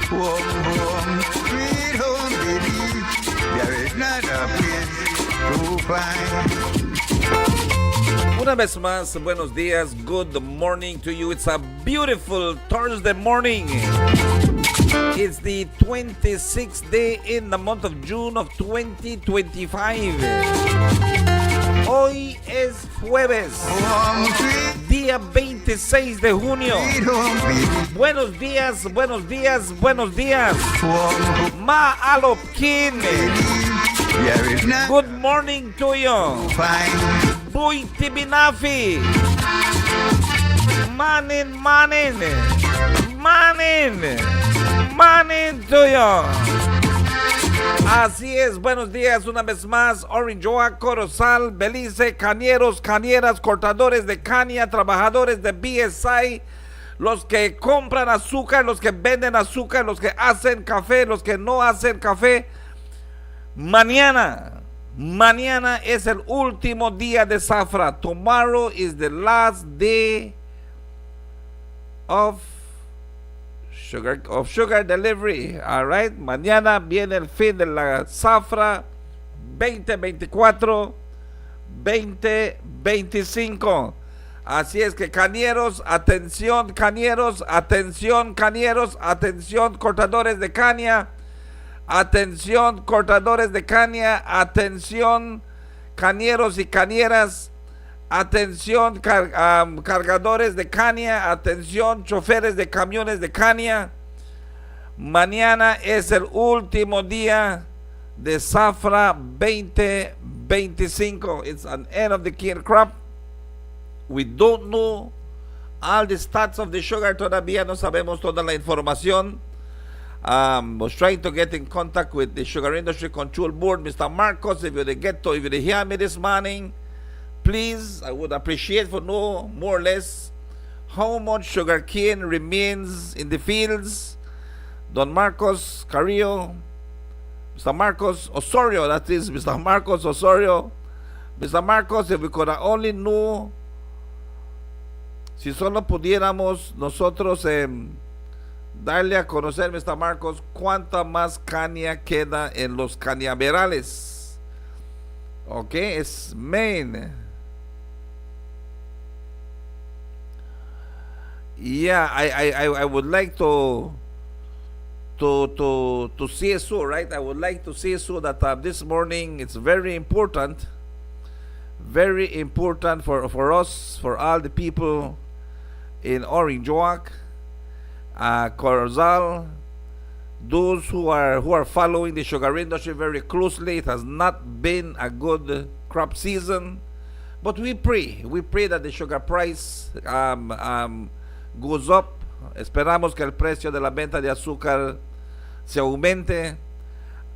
Home, home, sweet home, Belize. There is not a place to find. Una vez más, buenos días, good morning to you. It's a beautiful Thursday morning. It's the 26th day in the month of June of 2025. Hoy es jueves, día 26 de junio. Buenos días, buenos días, buenos días. Ma'alopkin. Good morning to you. Buy Tibinafi. Manin, manin. Manin. Manin to you. Así es, buenos días una vez más. Orinjoa, Corozal, Belize, cañeros, cañeras, cortadores de caña, trabajadores de BSI, los que compran azúcar, los que venden azúcar, los que hacen café, los que no hacen café. Mañana es el último día de zafra. Tomorrow is the last day of sugar delivery. All right. Mañana viene el fin de la zafra 2024-2025. Así es que cañeros, atención cañeros, atención cañeros, atención cortadores de caña. Atención cortadores de caña, atención cañeros y cañeras, atención cargadores de caña, atención choferes de camiones de caña. Mañana es el último día de zafra 2025. It's an end of the cane crop. We don't know all the stats of the sugar. Todavía no sabemos toda la información. Was trying to get in contact with the Sugar Industry Control Board, Mr. Marcos. If you hear me this morning, please, I would appreciate for know more or less how much sugar cane remains in the fields. Don Marcos Carrillo, Mr. Marcos Osorio, that is Mr. Marcos Osorio. Mr. Marcos, if we could only know, si solo pudiéramos nosotros darle a conocer, Mr. Marcos, cuánta más caña queda en los cañaverales. Ok, es Maine. Yeah, I would like to see so, right? I would like to see so that this morning it's very important for us, for all the people in Orinjoak, Corozal, those who are following the sugar industry very closely. It has not been a good crop season, but we pray that the sugar price goes up. Esperamos que el precio de la venta de azúcar se aumente.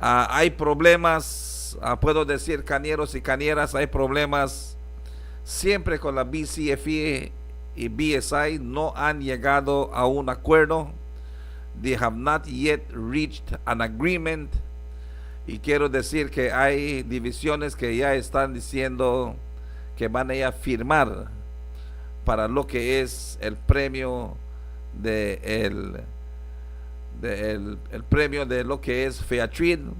Hay problemas, puedo decir, cañeros y cañeras, hay problemas siempre con la BCFE y BSI. No han llegado a un acuerdo. They have not yet reached an agreement. Y quiero decir que hay divisiones que ya están diciendo que van a ir a firmar para lo que es el premio el premio de lo que es fair trade.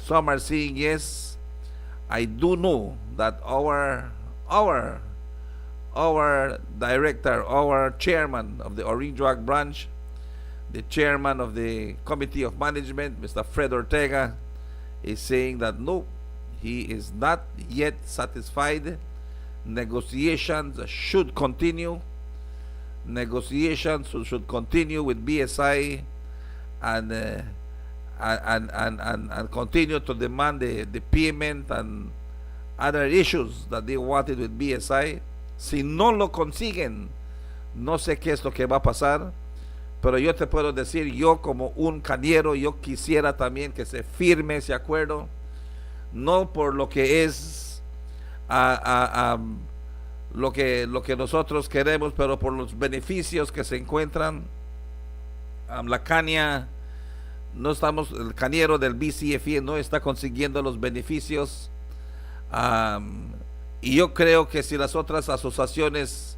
Some are saying yes. I do know that our director, our chairman of the Orinjoak branch, the chairman of the committee of management, Mr. Fred Ortega, is saying that no, he is not yet satisfied. Negotiations should continue. Negotiations should continue with BSI and continue to demand the payment and other issues that they wanted with BSI. Si no lo consiguen, no sé qué es lo que va a pasar, pero yo te puedo decir, yo como un cañero, yo quisiera también que se firme ese acuerdo, no por lo que es lo que nosotros queremos, pero por los beneficios que se encuentran. La caña, el cañero del BCFE no está consiguiendo los beneficios. Y yo creo que si las otras asociaciones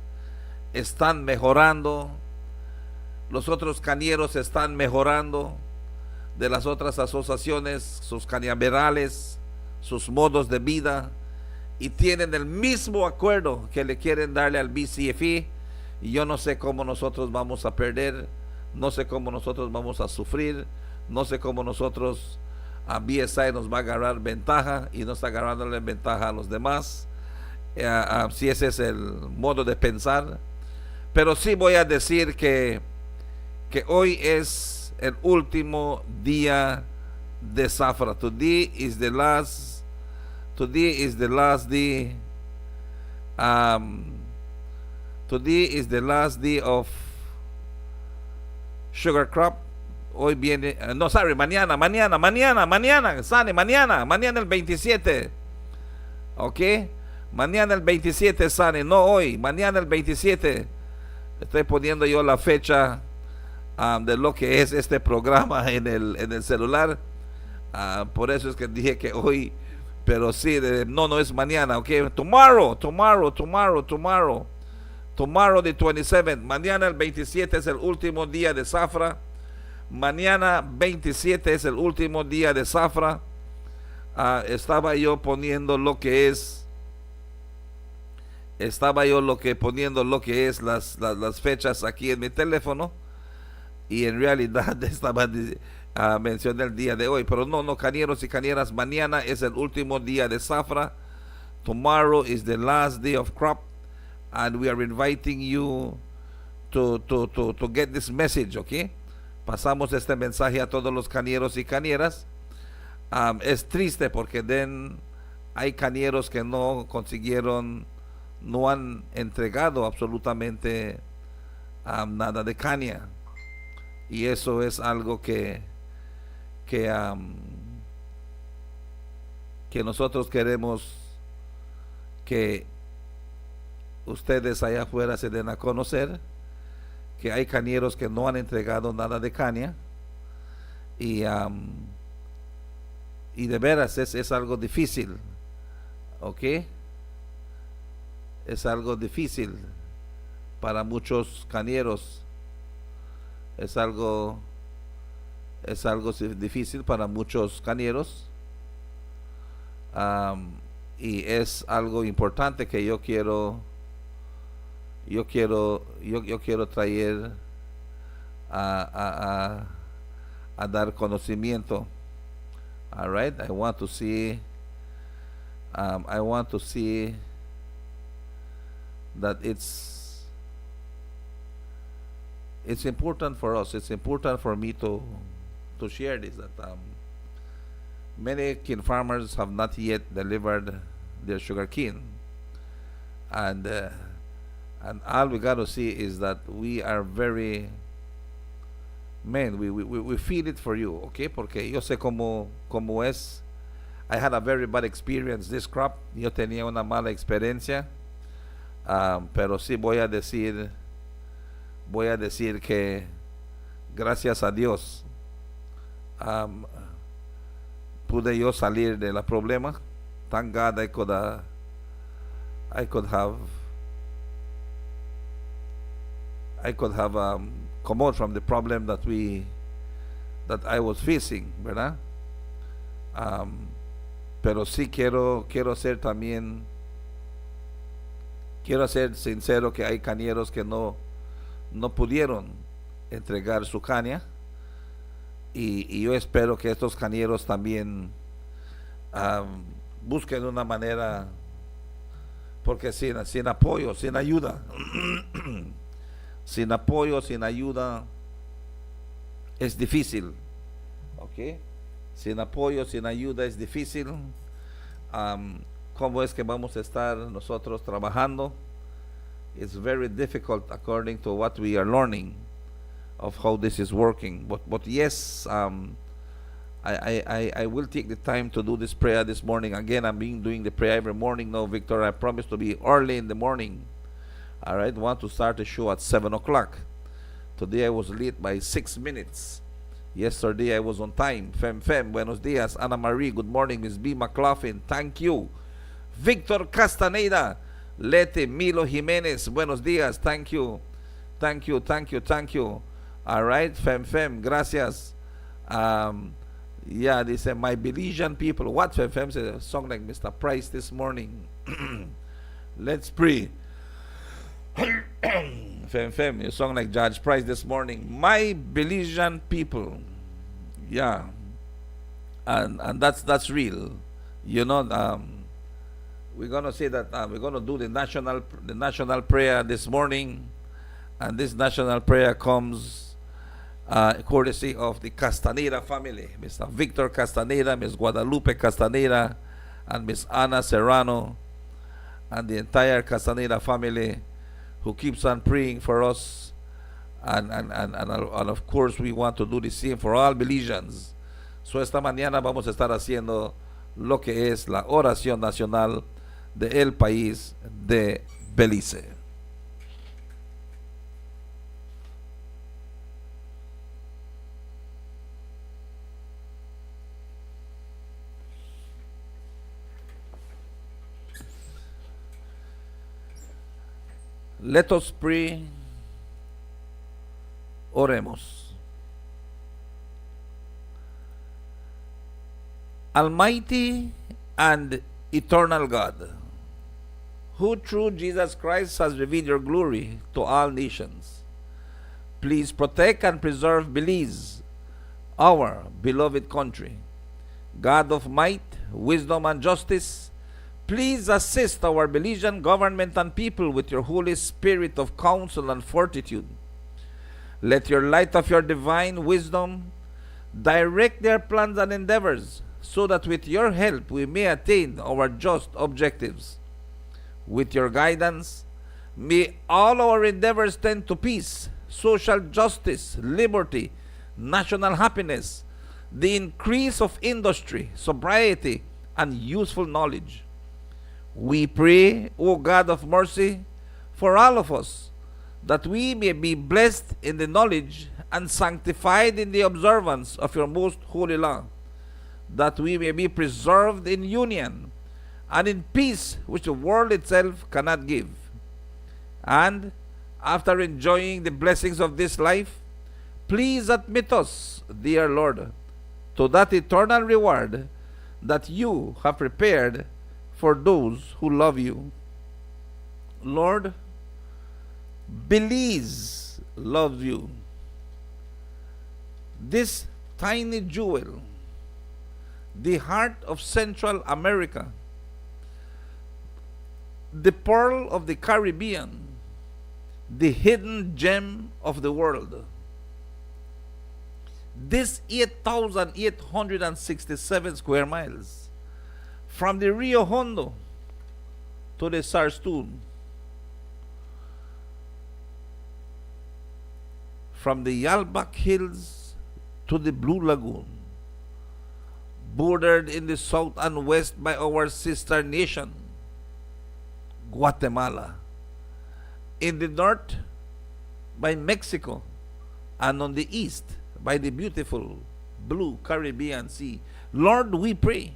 están mejorando, Los otros cañeros están mejorando de las otras asociaciones, sus cañaverales, sus modos de vida, y tienen el mismo acuerdo que le quieren darle al BCFE. Y yo no sé cómo nosotros vamos a perder, no sé cómo nosotros vamos a sufrir, no sé cómo nosotros a BSI nos va a agarrar ventaja y no está agarrándole ventaja a los demás, si ese es el modo de pensar. Pero sí voy a decir que hoy es el último día de Zafra. Today is the last day. Today is the last day of sugar crop. Hoy viene, no, sorry, mañana, Sane, mañana el 27. ¿Ok? Mañana el 27, Sane, no hoy, mañana el 27. Estoy poniendo yo la fecha de lo que es este programa en el celular. Por eso es que dije que hoy, pero sí, no es mañana, ¿ok? Tomorrow the 27th. Mañana el 27 es el último día de Zafra. Mañana 27 es el último día de Zafra. Estaba yo poniendo lo que es las fechas aquí en mi teléfono, y en realidad estaba mencioné el día de hoy, pero no, cañeros y cañeras, mañana es el último día de Zafra. Tomorrow is the last day of crop, and we are inviting you to get this message, okay? Pasamos este mensaje a todos los cañeros y cañeras. Es triste porque hay cañeros que no consiguieron, no han entregado absolutamente nada de caña, y eso es algo que nosotros queremos que ustedes allá afuera se den a conocer, que hay cañeros que no han entregado nada de caña, y de veras es algo difícil, ¿ok? Es algo difícil para muchos cañeros, es algo difícil para muchos cañeros, y es algo importante que yo quiero traer a dar conocimiento. All right, I want to see that it's important for us. It's important for me to share this, that many cane farmers have not yet delivered their sugar cane, and all we got to see is that we are very, man, we feel it for you, okay? Porque yo sé cómo es. I had a very bad experience this crop. Yo tenía una mala experiencia, pero sí voy a decir que gracias a Dios pude yo salir de la problema. Thank God I could have come out from the problem that I was facing, ¿verdad? Pero sí quiero ser sincero que hay cañeros que no pudieron entregar su caña, y yo espero que estos cañeros también busquen una manera, porque sin apoyo, sin ayuda sin apoyo, sin ayuda es difícil, ¿ok? Sin apoyo, sin ayuda es difícil. ¿Cómo es que vamos a estar nosotros trabajando? It's very difficult according to what we are learning of how this is working. But yes, I will take the time to do this prayer this morning. Again, I'm doing the prayer every morning now, Victor. I promise to be early in the morning. All right, want to start the show at 7 o'clock. Today I was late by 6 minutes. Yesterday I was on time. Fem, buenos dias. Ana Marie, good morning. Miss B. McLaughlin, thank you. Victor Castaneda, Lete Milo Jimenez, buenos dias. Thank you. All right, Fem, gracias. Yeah, they say, my Belizean people. What, Fem? Says a song like Mr. Price this morning. Let's pray. Fem, a song like Judge Price this morning. My Belizean people. Yeah. And that's real. You know, we're gonna say that we're gonna do the national prayer this morning, and this national prayer comes courtesy of the Castaneda family, Mr. Victor Castaneda, Ms. Guadalupe Castaneda, and Ms. Ana Serrano, and the entire Castaneda family who keeps on praying for us, and of course we want to do the same for all Belizeans. So esta mañana vamos a estar haciendo lo que es la oración nacional de el país de Belice. Let us pray. Oremos. Almighty and eternal God, who through Jesus Christ has revealed your glory to all nations, please protect and preserve Belize, our beloved country. God of might, wisdom, and justice, please assist our Belizean government and people with your Holy Spirit of counsel and fortitude. Let your light of your divine wisdom direct their plans and endeavors, so that with your help we may attain our just objectives. With your guidance, may all our endeavors tend to peace, social justice, liberty, national happiness, the increase of industry, sobriety, and useful knowledge. We pray, O God of mercy, for all of us, that we may be blessed in the knowledge and sanctified in the observance of your most holy law, that we may be preserved in union and in peace which the world itself cannot give. And after enjoying the blessings of this life, please admit us, dear Lord, to that eternal reward that you have prepared for those who love you. Lord, Belize loves you. This tiny jewel, the heart of Central America, the pearl of the Caribbean, the hidden gem of the world. This 8,867 square miles, from the Rio Hondo to the Sarstoon, from the Yalbak Hills to the Blue Lagoon, bordered in the south and west by our sister nation, Guatemala, in the north by Mexico, and on the east by the beautiful blue Caribbean Sea. Lord, we pray.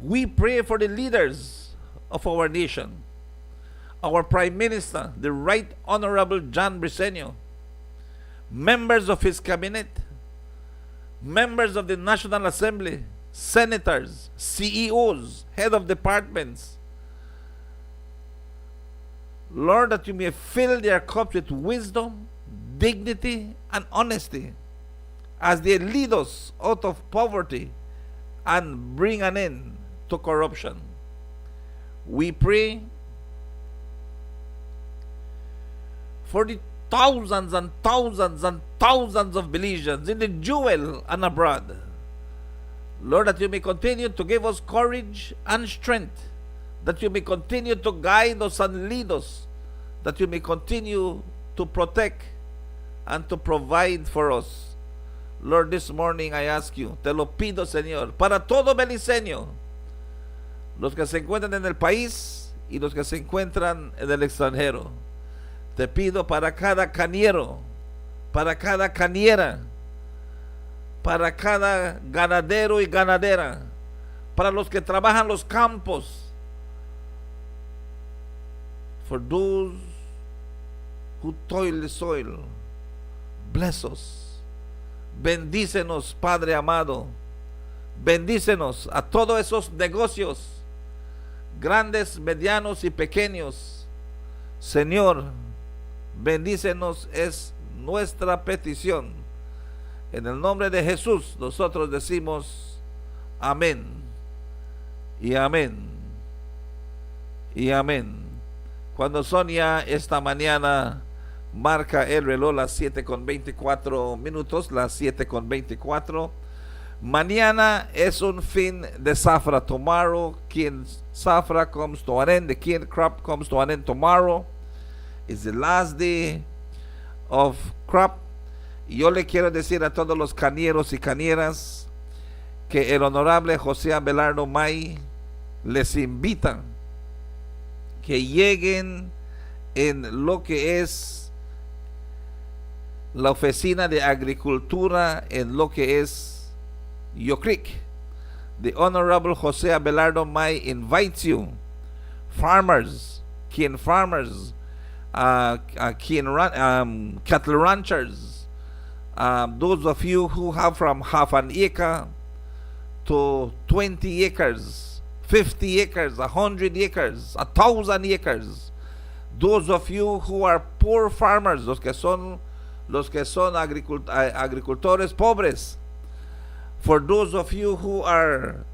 We pray for the leaders of our nation, our Prime Minister, the Right Honorable John Briceño, members of his cabinet, members of the National Assembly, senators, CEOs, head of departments. Lord, that you may fill their cups with wisdom, dignity, and honesty as they lead us out of poverty and bring an end to corruption. We pray for the thousands and thousands and thousands of Belizeans in the jewel and abroad. Lord, that you may continue to give us courage and strength, that you may continue to guide us and lead us, that you may continue to protect and to provide for us. Lord, this morning I ask you, te lo pido, Señor, para todo beliceño, los que se encuentran en el país y los que se encuentran en el extranjero. Te pido para cada cañero, para cada cañera, para cada ganadero y ganadera, para los que trabajan los campos, for those who toil the soil, Bless us. Bendícenos, Padre amado. Bendícenos a todos esos negocios, grandes, medianos y pequeños. Señor, bendícenos, es nuestra petición. En el nombre de Jesús nosotros decimos amén y amén y amén. Cuando son ya esta mañana, marca el reloj las 7:24, las 7:24. Mañana es un fin de zafra. Tomorrow, King Zafra comes to an end. The King crop comes to an end tomorrow. It's the last day of crop. Y yo le quiero decir a todos los cañeros y cañeras que el honorable José Abelardo May les invita que lleguen en lo que es la oficina de agricultura, en lo que es Yo Creek. The honorable José Abelardo May invites you, farmers, cattle ranchers, those of you who have from half an acre to 20 acres, 50 acres, 100 acres, 1,000 acres. Those of you who are poor farmers, los que son agricultores pobres. For those of you who are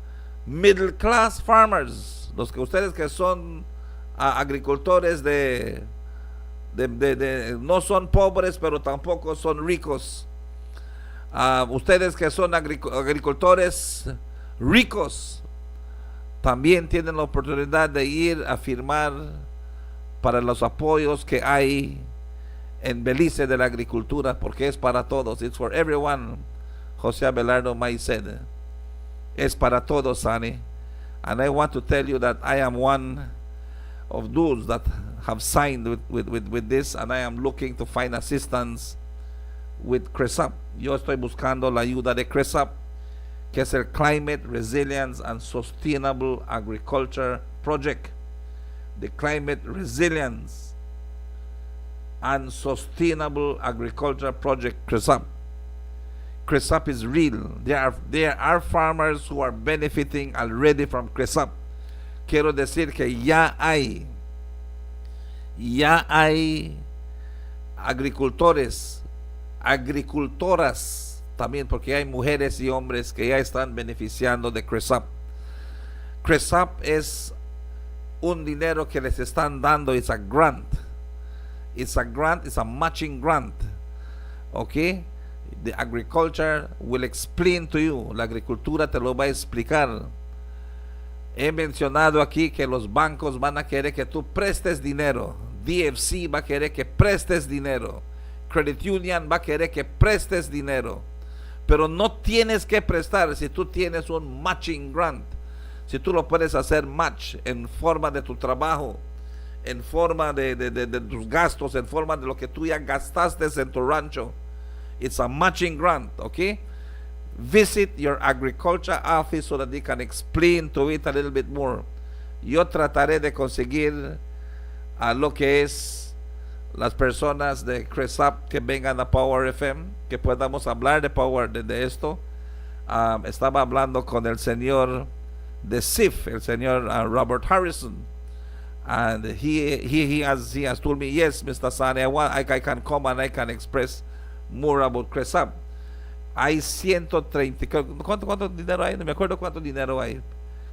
middle class farmers, los que ustedes que son agricultores no son pobres pero tampoco son ricos. Ustedes que son agricultores ricos también tienen la oportunidad de ir a firmar para los apoyos que hay en Belize de la agricultura, porque es para todos. It's for everyone. José Abelardo May said, es para todos, honey. And I want to tell you that I am one of those that have signed with this, and I am looking to find assistance with CRESAP. Yo estoy buscando la ayuda de CRESAP, que es el Climate Resilience and Sustainable Agriculture Project. The Climate Resilience and Sustainable Agriculture Project, CRESAP. CRESAP is real. There are farmers who are benefiting already from CRESAP. Quiero decir que ya hay agricultores, agricultoras también, porque hay mujeres y hombres que ya están beneficiando de CRESAP. CRESAP es un dinero que les están dando. It's a grant. It's a grant. It's a matching grant. Okay. The agriculture will explain to you. La agricultura te lo va a explicar. He mencionado aquí que los bancos van a querer que tú prestes dinero. DFC va a querer que prestes dinero. Credit Union va a querer que prestes dinero. Pero no tienes que prestar si tú tienes un matching grant. Si tú lo puedes hacer match en forma de tu trabajo, en forma de tus gastos, en forma de lo que tú ya gastaste en tu rancho. It's a matching grant, okay? Visit your agriculture office so that they can explain to it a little bit more. Yo trataré de conseguir a lo que es las personas de CRESAP que vengan a Power FM, que podamos hablar de Power de esto. Estaba hablando con el señor de SIF, el señor Robert Harrison, and he has told me, yes, Mr. Sane, I can come and I can express more about CRESAP. Hay 130, ¿cuánto dinero hay? No me acuerdo cuánto dinero hay,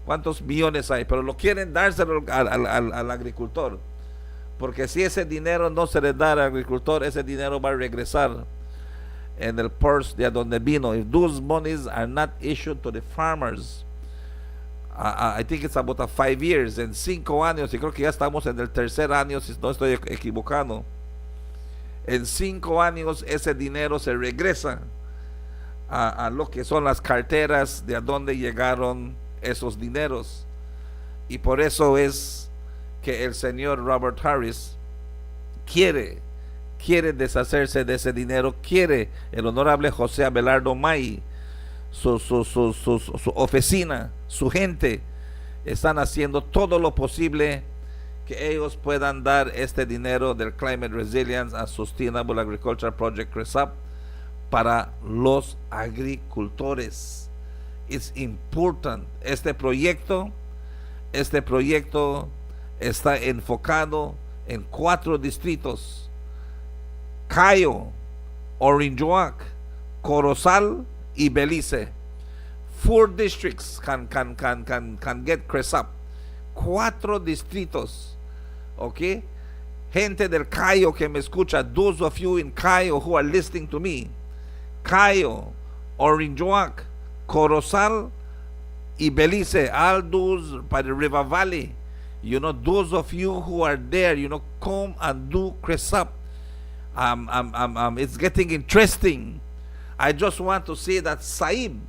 cuántos millones hay, pero lo quieren dárselo al agricultor, porque si ese dinero no se le da al agricultor, ese dinero va a regresar en el purse de donde vino. If those monies are not issued to the farmers, I think it's about 5 years, en 5 años, y creo que ya estamos en el tercer año, si no estoy equivocado. En 5 años ese dinero se regresa a lo que son las carteras de a dónde llegaron esos dineros. Y por eso es que el señor Robert Harris quiere deshacerse de ese dinero. Quiere el honorable José Abelardo May, su oficina, su gente, están haciendo todo lo posible que ellos puedan dar este dinero del Climate Resilience and Sustainable Agriculture Project CRESAP para los agricultores. It's important. Este proyecto está enfocado en 4 distritos: Cayo, Orinjoac, Corozal y Belize. 4 districts can get CRESAP. 4 distritos. Okay? Gente del Cayo que me escucha, those of you in Cayo who are listening to me, Cayo, Orinjoac, Corozal y Belize, all those by the River Valley, those of you who are there, come and do CRESAP. It's getting interesting. I just want to say that SAIB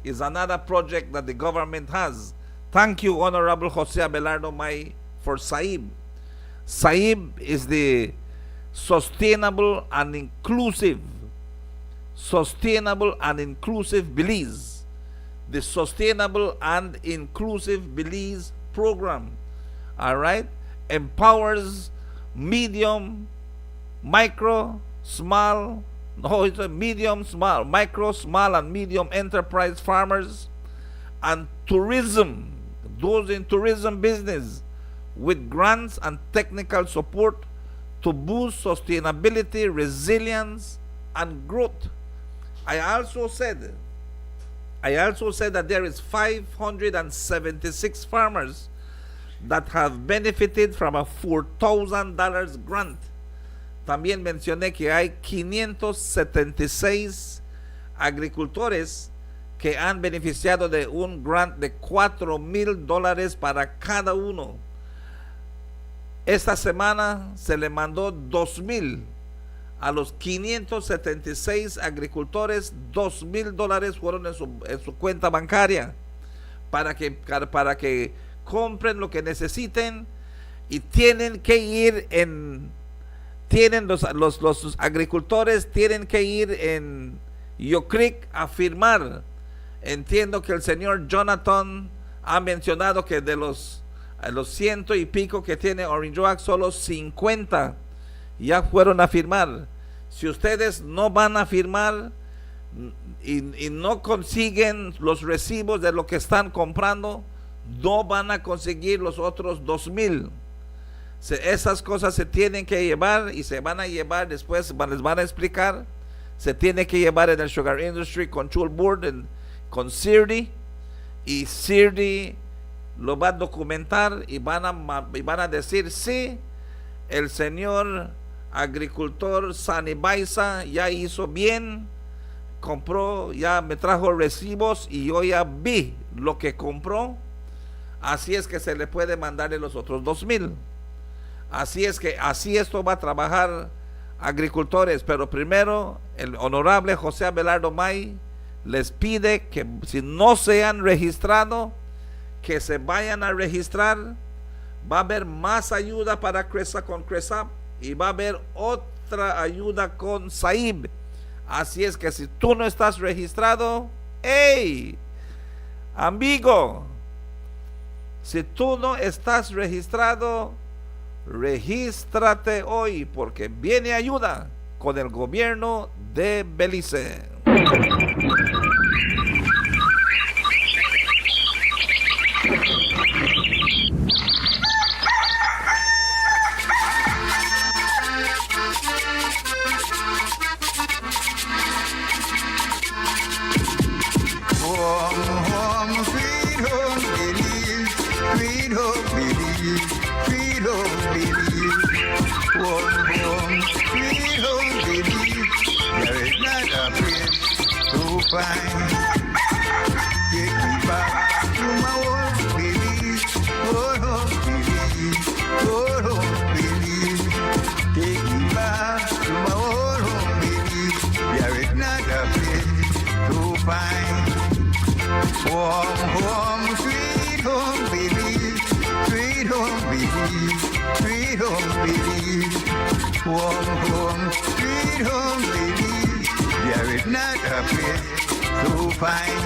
is another project that the government has. Thank you, Honorable Jose Abelardo May, for SAIB. SAIB is the Sustainable and Inclusive Belize. The Sustainable and Inclusive Belize program. All right? Empowers medium, micro, small, micro, small, and medium enterprise farmers and tourism, those in tourism business, with grants and technical support to boost sustainability, resilience, and growth. I also said that there is 576 farmers that have benefited from a $4,000 grant. También mencioné que hay 576 agricultores que han beneficiado de un grant de $4,000 para cada uno. Esta semana se le mandó 2,000 a los 576 agricultores. $2,000 fueron en su cuenta bancaria para que compren lo que necesiten, y tienen que ir los agricultores tienen que ir en Yo Creek a firmar. Entiendo que el señor Jonathan ha mencionado que de los 100 y pico que tiene Orinjoac, solo 50 ya fueron a firmar. Si ustedes no van a firmar y no consiguen los recibos de lo que están comprando, no van a conseguir los otros 2,000. Esas cosas se tienen que llevar, y se van a llevar después, les van a explicar. Se tiene que llevar en el Sugar Industry Control Board, con CIRDI, y CIRDI lo va a documentar y van a decir: sí, el señor agricultor Sanibaiza ya hizo bien, compró, ya me trajo recibos y yo ya vi lo que compró, así es que se le puede mandarle los otros 2,000. Así es que así esto va a trabajar, agricultores. Pero primero el honorable José Abelardo May les pide que, si no se han registrado, que se vayan a registrar. Va a haber más ayuda para con CRESAP, y va a haber otra ayuda con SAIB. Así es que si tú no estás registrado, hey, amigo, si tú no estás registrado, regístrate hoy, porque viene ayuda con el gobierno de Belice. Home, sweet home, Belize, sweet home, Belize, sweet home, Belize. Home, sweet home, Belize. There is not a place so fine. Take me back to my home, Belize, home, Belize, home, Belize. Take me back to my home, Belize. There is not a place so fine. Home, sweet home, Belize, sweet home, Belize, sweet home, Belize. Home, sweet home, Belize. There is not a place so fine.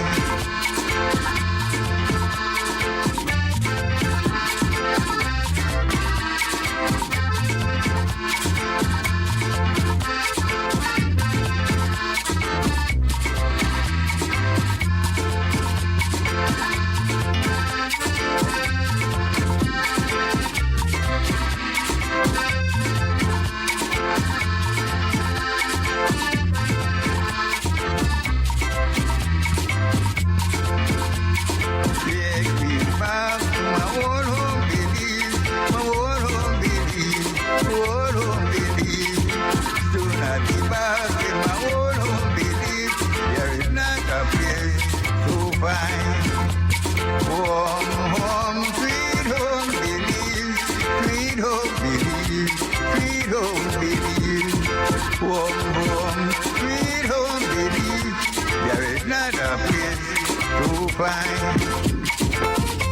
fine.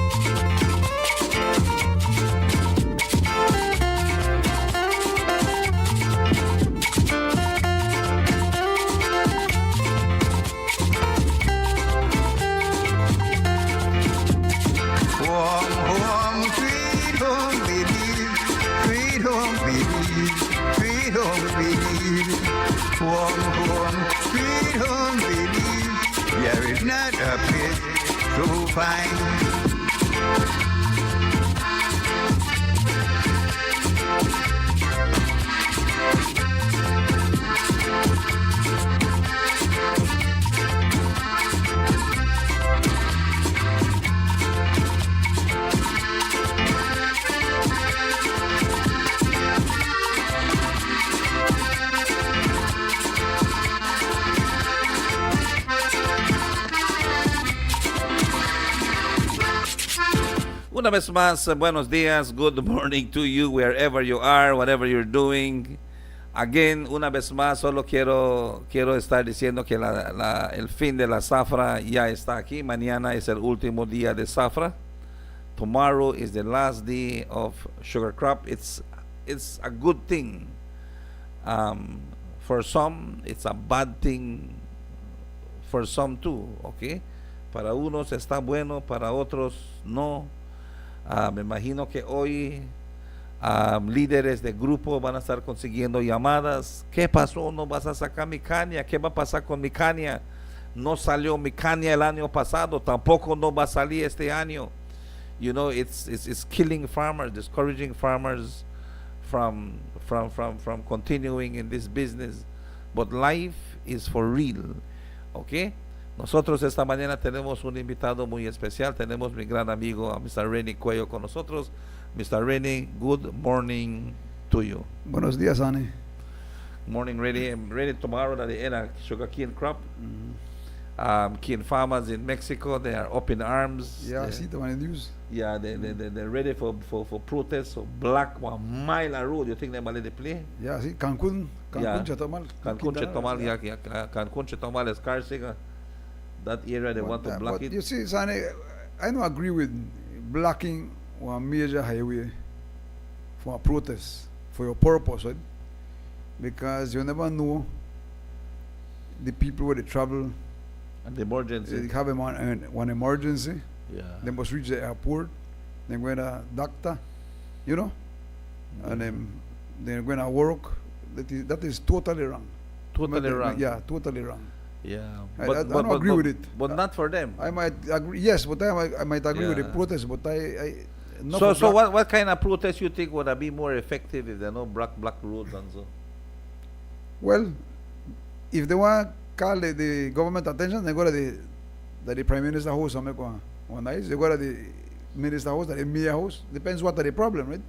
Warm home, sweet home, Belize, sweet home, Belize, sweet home, Belize. Warm home, sweet home, Belize. There is not a place so fine. Una vez más, buenos días, good morning to you, wherever you are, whatever you're doing. Again, una vez más, solo quiero estar diciendo que el fin de la zafra ya está aquí. Mañana es el último día de zafra. Tomorrow is the last day of sugar crop. It's a good thing. For some, it's a bad thing for some too, okay? Para unos está bueno, para otros no. Me imagino que hoy líderes de grupo van a estar consiguiendo llamadas. ¿Qué pasó? ¿No vas a sacar mi caña? ¿Qué va a pasar con mi caña? No salió mi caña el año pasado, tampoco no va a salir este año. You know, it's killing farmers, discouraging farmers from continuing in this business. But life is for real, okay? Nosotros esta mañana tenemos un invitado muy especial. Tenemos mi gran amigo Mr. Renny Cuello con nosotros. Mr. Renny, good morning to you. Buenos días, Annie. Morning, Renny. Renny, tomorrow at the end of sugarcane crop. Cane farmers in Mexico, they are up in arms. Yeah, I see them on the news. Yeah, they're ready for protest. So black 1 mile a road. You think they're going to play? Yeah, sí, Cancún, Yeah. Chetumal. Cancún, Quintana, Chetumal, yeah. Cancún, Chetumal, Escarcega. That area they want to block But it. you see, Sane, I don't agree with blocking one major highway for a protest, for your purpose, right? Because you never know the people where they travel. And the emergency. They have one emergency. Yeah. They must reach the airport. They're going to doctor, you know, and then they're going to work. That is totally wrong. Totally wrong. Yeah, totally wrong. Yeah. I don't agree with it. But not for them. I might agree. Yes, but I might agree with the Yeah. protest. But I not So for black- what kind of protest you think would be more effective if there are no black roads and so? Well, if they want to call the government attention, they go to the prime minister house. They go to the minister house, the mayor house. Depends what the problem, right?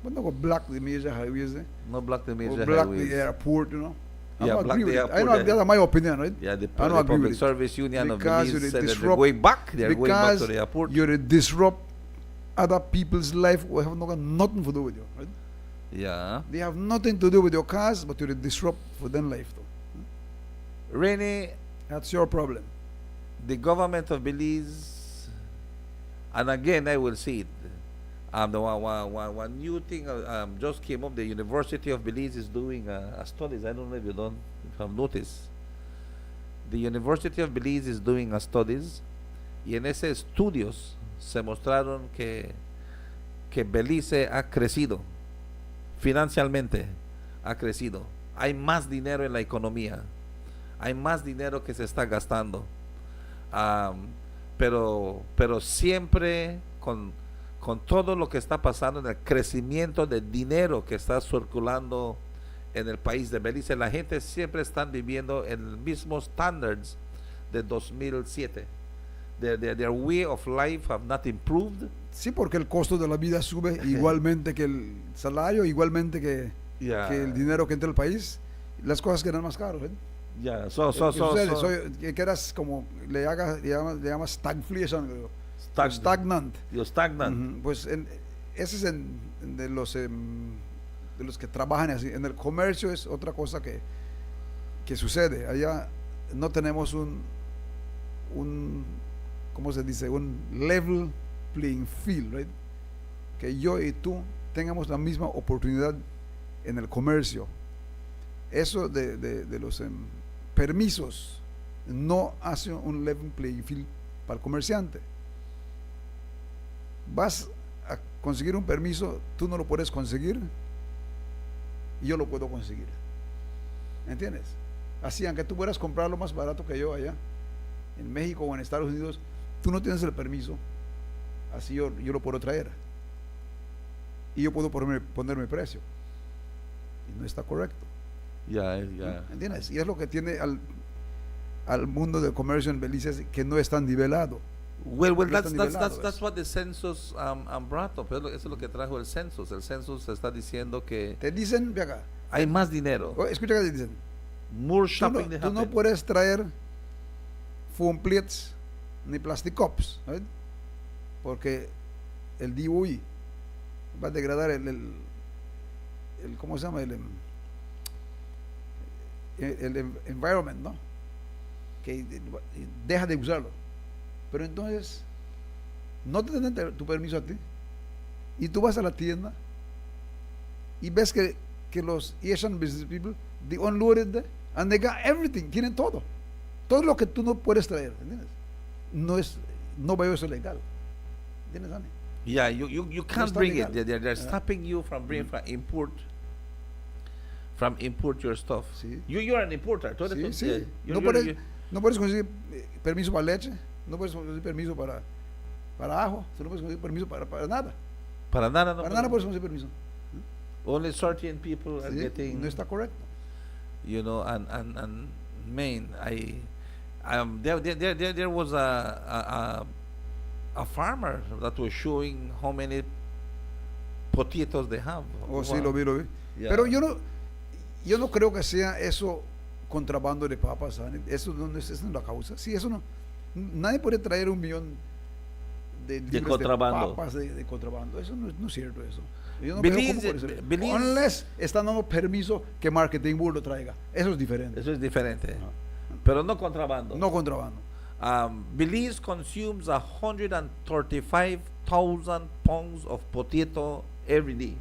But not go block the major highways. No block the major Or block highways. the airport, you know. I Yeah, don't block agree the with it. airport, I know yeah. that's my opinion, right? Yeah, the I don't agree Public with it. Service Union of Because Belize you said that they're disrupt- going back. They're going back to because the airport. you disrupt other people's life who have nothing to do with you, right? Yeah. They have nothing to do with your cars, but you disrupt for them life, though. Renny, That's your problem. the government of Belize, and again I will see it. The one new thing just came up. The University of Belize is doing a studies. I don't know if you have noticed. The University of Belize is doing a studies, y en ese estudios se mostraron que Belize ha crecido financieramente, ha crecido. Hay más dinero en la economía. Hay más dinero que se está gastando. Pero siempre con todo lo que está pasando en el crecimiento de dinero que está circulando en el país de Belice, la gente siempre está viviendo en el mismo standards de 2007. Their way of life have not improved. Sí, porque el costo de la vida sube igualmente que el salario, igualmente que el dinero que entra al país. Las cosas quedan más caras, ¿eh? Yeah, Que quedas como le llama stagflation, creo. Stagnant. Stagnant. You're stagnant. Ujú. Pues ese es de los que trabajan así. En el comercio es otra cosa que ¿cómo se dice? Un level playing field, right? Que yo y tú tengamos la misma oportunidad en el comercio. Eso de los permisos no hace un level playing field para el comerciante. Vas a conseguir un permiso, tú no lo puedes conseguir y yo lo puedo conseguir. ¿Entiendes? Así, aunque tú puedas comprarlo más barato que yo allá en México o en Estados Unidos, tú no tienes el permiso, así yo lo puedo traer y yo puedo ponerme precio y no está correcto. Ya. ¿Entiendes? Y es lo que tiene al mundo del comercio en Belice, que no es tan nivelado. Well, No está nivelado, that's what the census brought up. Eso es lo que trajo el census. El census está diciendo que Te dicen, ve acá, hay más dinero. escucha que te dicen, More tú shopping they no happen. puedes traer foam plates ni plastic cups, ¿right? Porque el DOI va a degradar el ¿cómo se llama? El environment, ¿no? Que deja de usarlo. Pero entonces no te dan tu permiso a ti y tú vas a la tienda y ves que los Asian business people, they unloaded there and they got everything, tienen todo lo que tú no puedes traer, ¿entiendes? No veo eso legal, ¿entiendes, Dani? Yeah, you can't está bring legal. it. They're stopping you from bringing from import your stuff. Sí. You're an importer. Tú eres Sí, un- sí. you're- No you're- puedes conseguir permiso para leche, no puedes conseguir permiso para ajo, tú no puedes conseguir permiso para nada. Para nada, no. Para nada puedes conseguir permiso. Only certain people are Sí, getting. no está correcto. You know, and Maine, there was a farmer that was showing how many potatoes they have. Oh, sí, Wow. lo vi. Yeah. Pero yo no creo que sea eso contrabando de papas, ¿saben? Eso no es la causa. Sí, eso no. Nadie puede traer 1 millón de libras contrabando. de papas de contrabando. Eso no es cierto eso. Yo no Belize- veo cómo puede ser. Belize- Unless están dando permiso que Marketing Board lo traiga. Eso es diferente. Eso es diferente. Ajá. Pero no contrabando. No contrabando. Belize consumes 135,000 pounds of potato every day.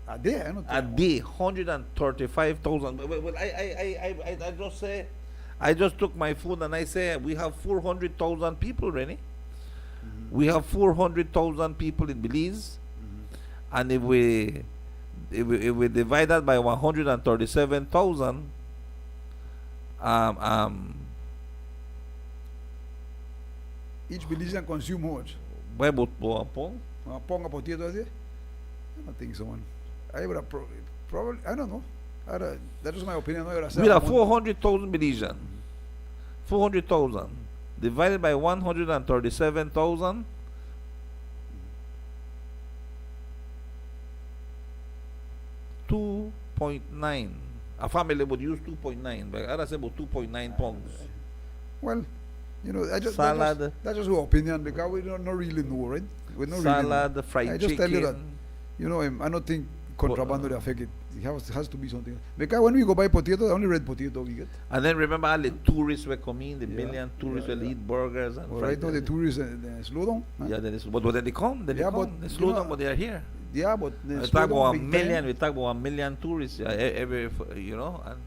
A día, ¿no? A day, 135,000. Well, I just took my food and I say we have 400,000 people, Rennie. We have 400,000 people in Belize, and if we divide that by 137,000, Each Belizean consume how much? why would pong? Ponga potato a day? I don't think so, man. I would have probably, I don't know. That is my opinion. We have 400,000 Belizean. 400,000 divided by 137,000. $2.9. A family would use 2.9, but I say about 2.9 pounds. Well, Salad. That's just our opinion because we don't really know, right? We don't Salad, really know. fried I just tell you that, chicken. I don't think contrabando will affect it. It has to be something. Because when we go buy potato, only red potato we get. And then remember all the tourists were coming, the Yeah, million tourists yeah, will yeah. eat burgers and Well, fried right now the chicken. tourists slow down. Huh? Yeah, but then they come, Yeah, but, they you slow know, down, but they are here. Yeah, but they We slow talk down about a big time. million. We talk about 1 million tourists every, and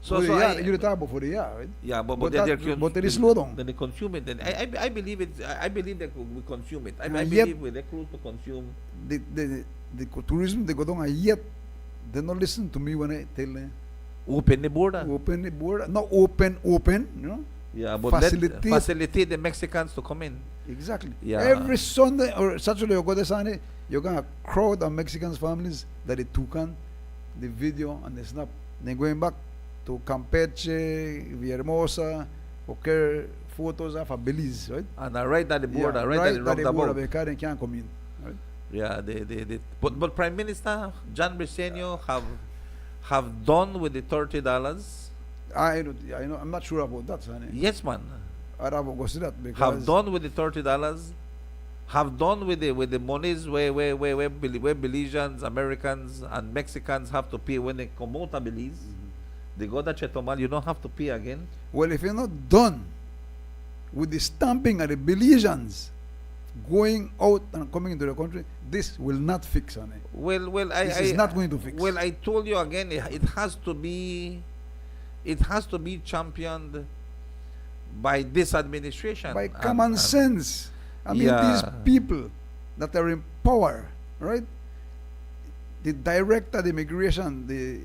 so For the so year, I, you're talking about for the year, right? yeah, but But they're they slow down. Then they consume it. Then I believe it. I believe that we consume it. I And believe they're close to consume. The tourism they go down yet. They don't listen to me when I tell them Open the border. open the border. Not open, you know? Yeah, but Facilitate. facilitate the Mexicans to come in. Exactly. Yeah. Every Sunday or Saturday you go to Sunday, you're gonna crowd on Mexican families that they took on the video and the snap. Then going back to Campeche, Villahermosa, okay, photos of Belize, right? And right at the border, Yeah, right, at the at the border, roundabout. because they can't come in. Right? Yeah, but Prime Minister John Briceño have done with the $30. I know. I'm not sure about that, Sonny. Yes, man. I'd have to go see that because Have done with the $30. Have done with the monies where Belizeans, Americans, and Mexicans have to pay when they come out of Belize. They go to Chetumal, you don't have to pay again. well, if you're not done with the stamping of the Belizeans going out and coming into the country, this will not fix on it. Well, This is not going to fix. Well, I told you again, it has to be championed by this administration. By common sense. I mean, these people that are in power, right? The director of immigration, the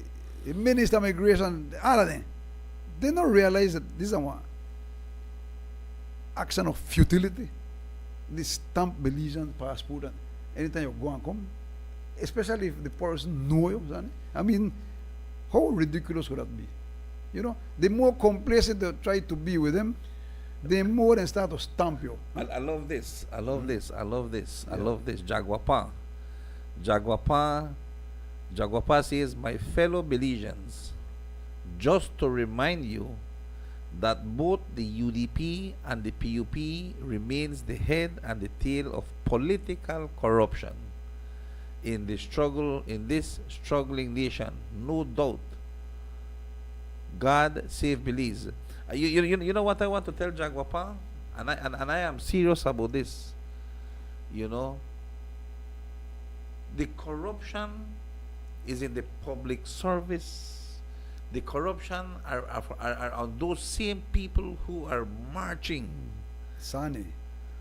minister of immigration, all of them, they don't realize that this is a action of futility. This stamp Belizean passport, and anytime you go and come, especially if the person know you, I mean, how ridiculous would that be? You know, the more complacent they try to be with them, the more they start to stamp you. I love this. I love this. I love this. I Yeah. love this. Jaguapa says, my fellow Belizeans, just to remind you that both the UDP and the PUP remains the head and the tail of political corruption in this struggling nation. No doubt. God save Belize. You know what I want to tell Jaguapa? And I am serious about this. You know, the corruption is in the public service. The corruption are on those same people who are marching. Sani,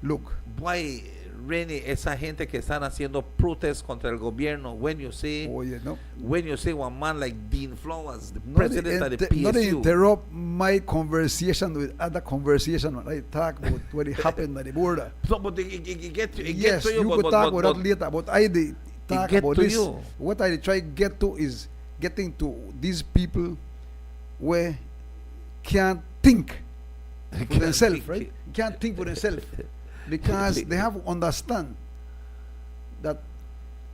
look, Why, Rene, esa gente que están haciendo protest contra el gobierno, when you say oye, no, one man like Dean Flowers, the not president of the not PSU, interrupt my conversation with other conversation when I talk about what happened at the border. so, but it get to Yes, you, you but, could talk but, about but, that later, but I did talk get about to this. you. What I try get to is getting to these people where can't think for themselves, right? Can't think for themselves because they have to understand that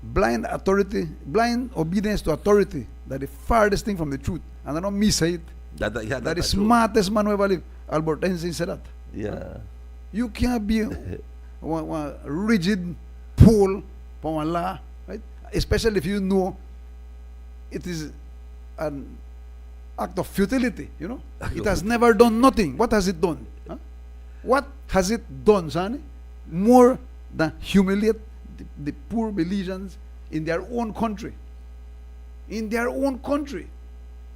blind obedience to authority, that the farthest thing from the truth. And I don't miss it. That That the that's true. smartest man who ever lived, Albert Einstein said that. Yeah. You can't be one rigid pole for one law, right? Especially if you know it is an act of futility, you know. It has never done nothing. What has it done? Huh? What has it done, Sonny? More than humiliate the poor Belizeans in their own country. In their own country.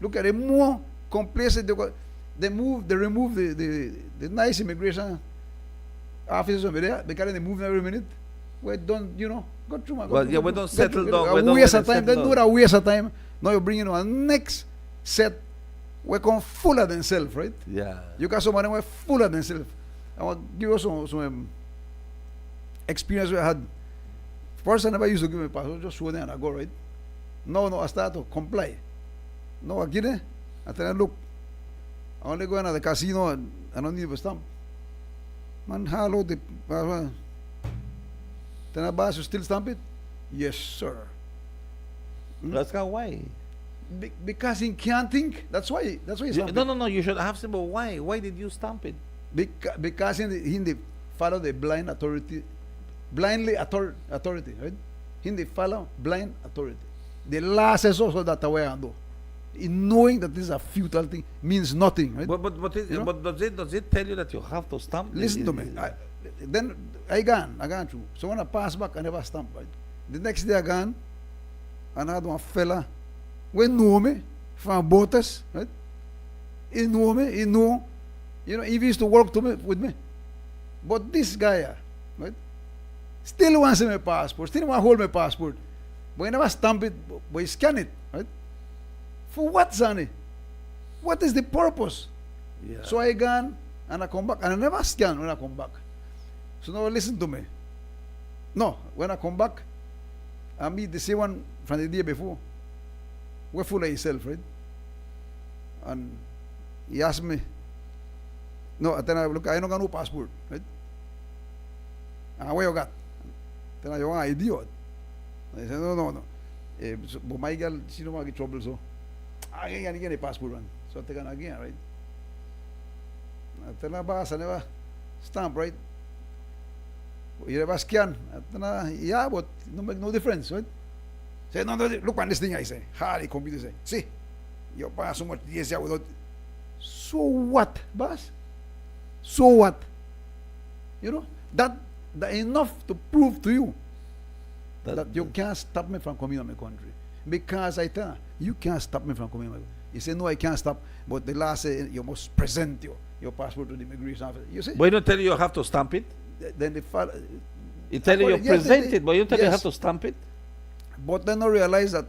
Look at it, more complacent. They remove the nice immigration officers over there because they move every minute. We don't, you know, go through. Well, yeah, we don't settle down. A waste of time. They do it a waste of time. Now you bring in a next set. We come full of themselves, right? Yeah. You got somebody who full of themselves. I want to give you some experience we had. First, I never used to give me passport, just show them and I go, right? No, I start to comply. No, I get it. I tell them, look, I only go in at the casino and I don't need a stamp. Man, hello, the then I boss, you still stamp it? Yes, sir. That's why. Because he can't think. That's why he stamped it. No. You should have said, but why? Why did you stamp it? Because he follow the blind authority, authority, right? He follow blind authority. The law says also that way and do. In knowing that this is a futile thing means nothing, right? But does it tell you that you have to stamp? Listen to me. Then I gone through. So when I pass back, I never stamp, right? The next day I gone, and I had one fella, we know me from Botas, right? He know me, he know, you know, he used to work with me. But this guy, right, still wants my passport, still want to hold my passport. But he never stamp it, but he scan it, right? For what, Zani? What is the purpose? Yeah. So I gone and I come back, and I never scan when I come back. So now listen to me. No, when I come back, I meet the same one from the day before. We're full of himself, right? And he asked me, no, then I look, I don't got no passport, right? And where you got? Then I go, idiot. I said, no. But my girl, she don't want to get trouble, so I can't get a passport, man. So I take it again, right? I tell her, boss, I never stamp, right? You never scan. I tell her, yeah, but it don't make no difference, right? Say, no, look on this thing, I say. Hardy computer say, see, you pass so much years without. So what, boss? So what? You know, that enough to prove to you that you That- can't stop me from coming to my country. Because I tell you can't stop me from coming to my country. He said, no, I can't stop. But the law said, you must present your passport to the immigration officer. You see? But you don't tell you have to stamp it. Then the father, It tell you Yes, present it, but you tell you yes. have to stamp it. but then I realize that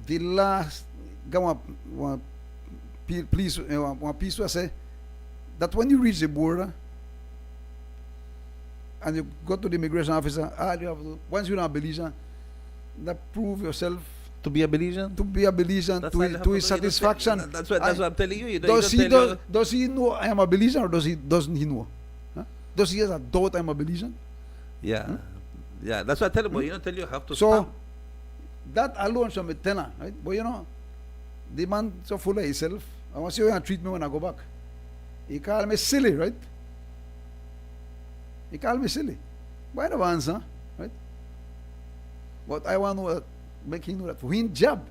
the last, one piece will say that when you reach the border and you go to the immigration officer, all you have to, once you're not a Belizean, that prove yourself To be a Belizean. to be a Belizean That's to, why his- you have to to his do it. You don't say- satisfaction. That's what I'm telling you. You don't, Does you he don't tell does he know I am a Belizean, or doesn't he know? Huh? Does he has a doubt I'm a Belizean? Yeah. Yeah, that's what I tell you, but you don't tell you have to So stamp. that alone should be tenor, right? But you know, the man so full of himself. I want to see how he treat me when I go back. He call me silly, right? He call me silly. Why no answer, right? But I want to make him know that for him job,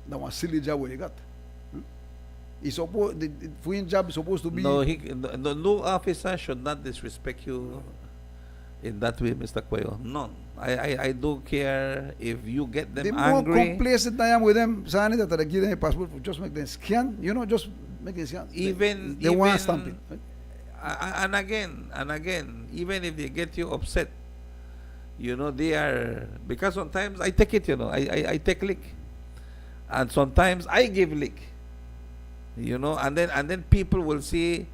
that one silly job what he got. He supposed for him job is supposed to be. No, no officer should not disrespect you in that way, Mr. Cuello. None. I don't care if you get them the more angry. complacent I am with them, Sani, that I give them a passport, just make them scan. You know, just make them scan. They want to stamp it. Right? And again, even if they get you upset, you know, they are, because sometimes I take it, you know, I take lick, and sometimes I give lick, you know, and then people will see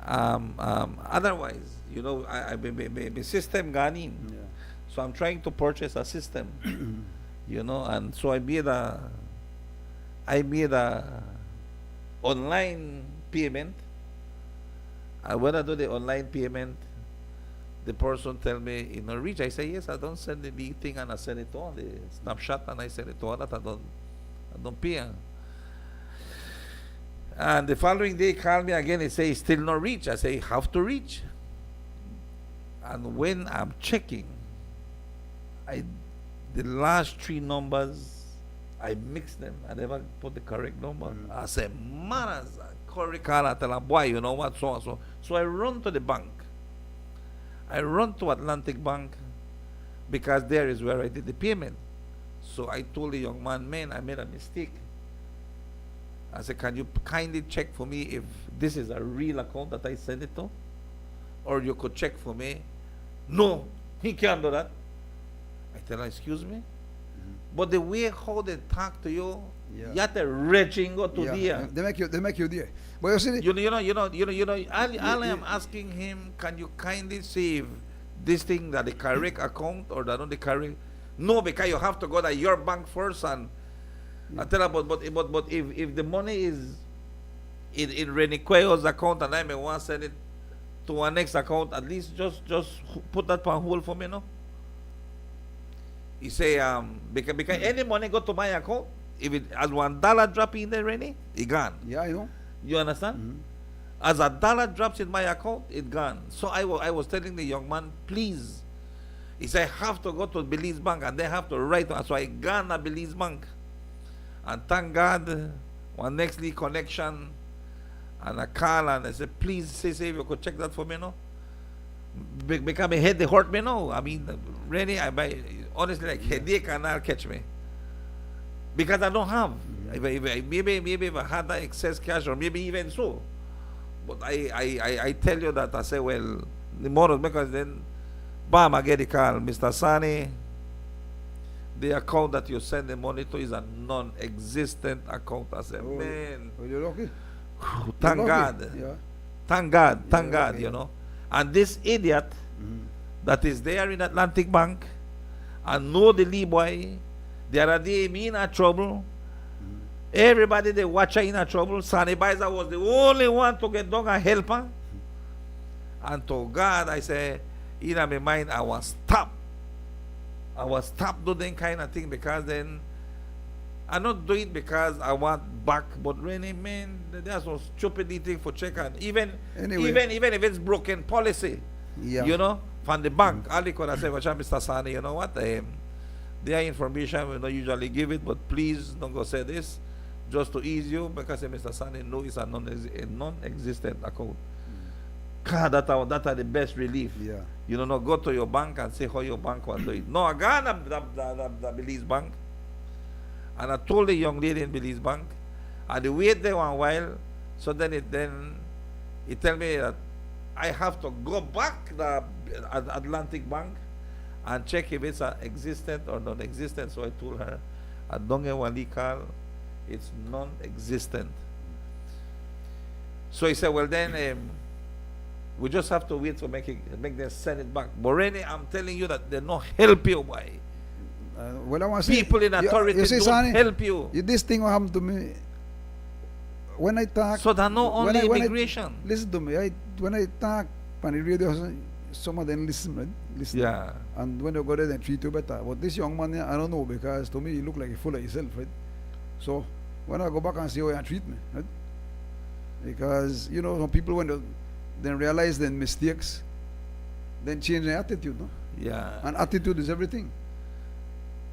otherwise, you know, my system gone in, Yeah. so I'm trying to purchase a system, you know, and so I made a online payment. And when I do the online payment, the person tell me, you know, reach. I say, yes, I don't send the big thing, and I send it on the snapshot, and I send it to her that I don't pay. And the following day, call me again. He say, still not reach. I say, have to reach. And when I'm checking, the last three numbers, I mix them. I never put the correct number. I say, man, I correct call. I tell him, boy, you know what, so and so. So I run to the bank. I run to Atlantic Bank because there is where I did the payment. So I told the young man, man, I made a mistake. I said, can you kindly check for me if this is a real account that I sent it to? Or you could check for me. No, he can't do that. I tell her, excuse me? But the way how they talk to you, Yeah. you have to reaching go to there. They make you there. But you see, You know, all I am asking him, can you kindly see if this thing that the correct account or that not the correct? No, because you have to go to your bank first, and I tell her, but if the money is in Reniqueo's account and I may want to send it to our next account, at least just put that on hold for me, no? He say, because any money go to my account, if it as $1 drop in there, Rennie, it gone. yeah, you know. You understand? As $1 drops in my account, it gone. So I was telling the young man, please. He said, I have to go to Belize Bank and they have to write. So I gone to Belize Bank. And thank God, one nextly connection and a call, and I said, please say if you could check that for me, no? Because my head they hurt me, no? I mean, really, honestly, like headache cannot catch me. Because I don't have. Maybe if I had that excess cash, or maybe even so. But I tell you that I say, well, the more because then, bam, I get the call, Mr. Sani. The account that you send the money to is a non-existent account. I said, man, Oh, you're lucky. thank You're lucky. God. Yeah. Thank God, thank Yeah, God, okay. you know. And this idiot that is there in Atlantic Bank and know the Lee boy, the other day me in a trouble. Everybody they watch her in a trouble. Sani Baiza was the only one to get down and help her. And to God I say, in my mind I was stopped. I was stopped doing kind of thing, because then I not do it because I want back, but really, man, that's so stupidity for check. And even if it's broken policy, Yeah. you know, from the bank, all they could have said, Mr. Sani, you know what, their information we don't usually give it, but please don't go say this, just to ease you, because Mr. Sani know it's a non-existent account. God, that are the best relief. Yeah. You know, not go to your bank and say how your bank was doing. No, I got the Belize bank. And I told the young lady in Belize bank, and they wait there one while, so then it tell me that I have to go back the Atlantic Bank and check if it's existent or non-existent. So I told her, I don't get what call, it's non-existent. So he said, well then, we just have to wait to make them send it back. But Rene, I'm telling you that they not help you. Why? Well, I want to say, People in authority you see, don't Sonny, help you. This thing will happen to me when I talk. So they're not only when immigration. Listen to me. When I talk on the radio, some of them listen, right? Listen. Yeah. And when they go there, they treat you better. But this young man, I don't know, because to me, he look like he full of himself, right? So when I go back and see how he treat me, right? Because, you know, some people, when they realize their mistakes, then change their attitude, no? Yeah. And attitude is everything.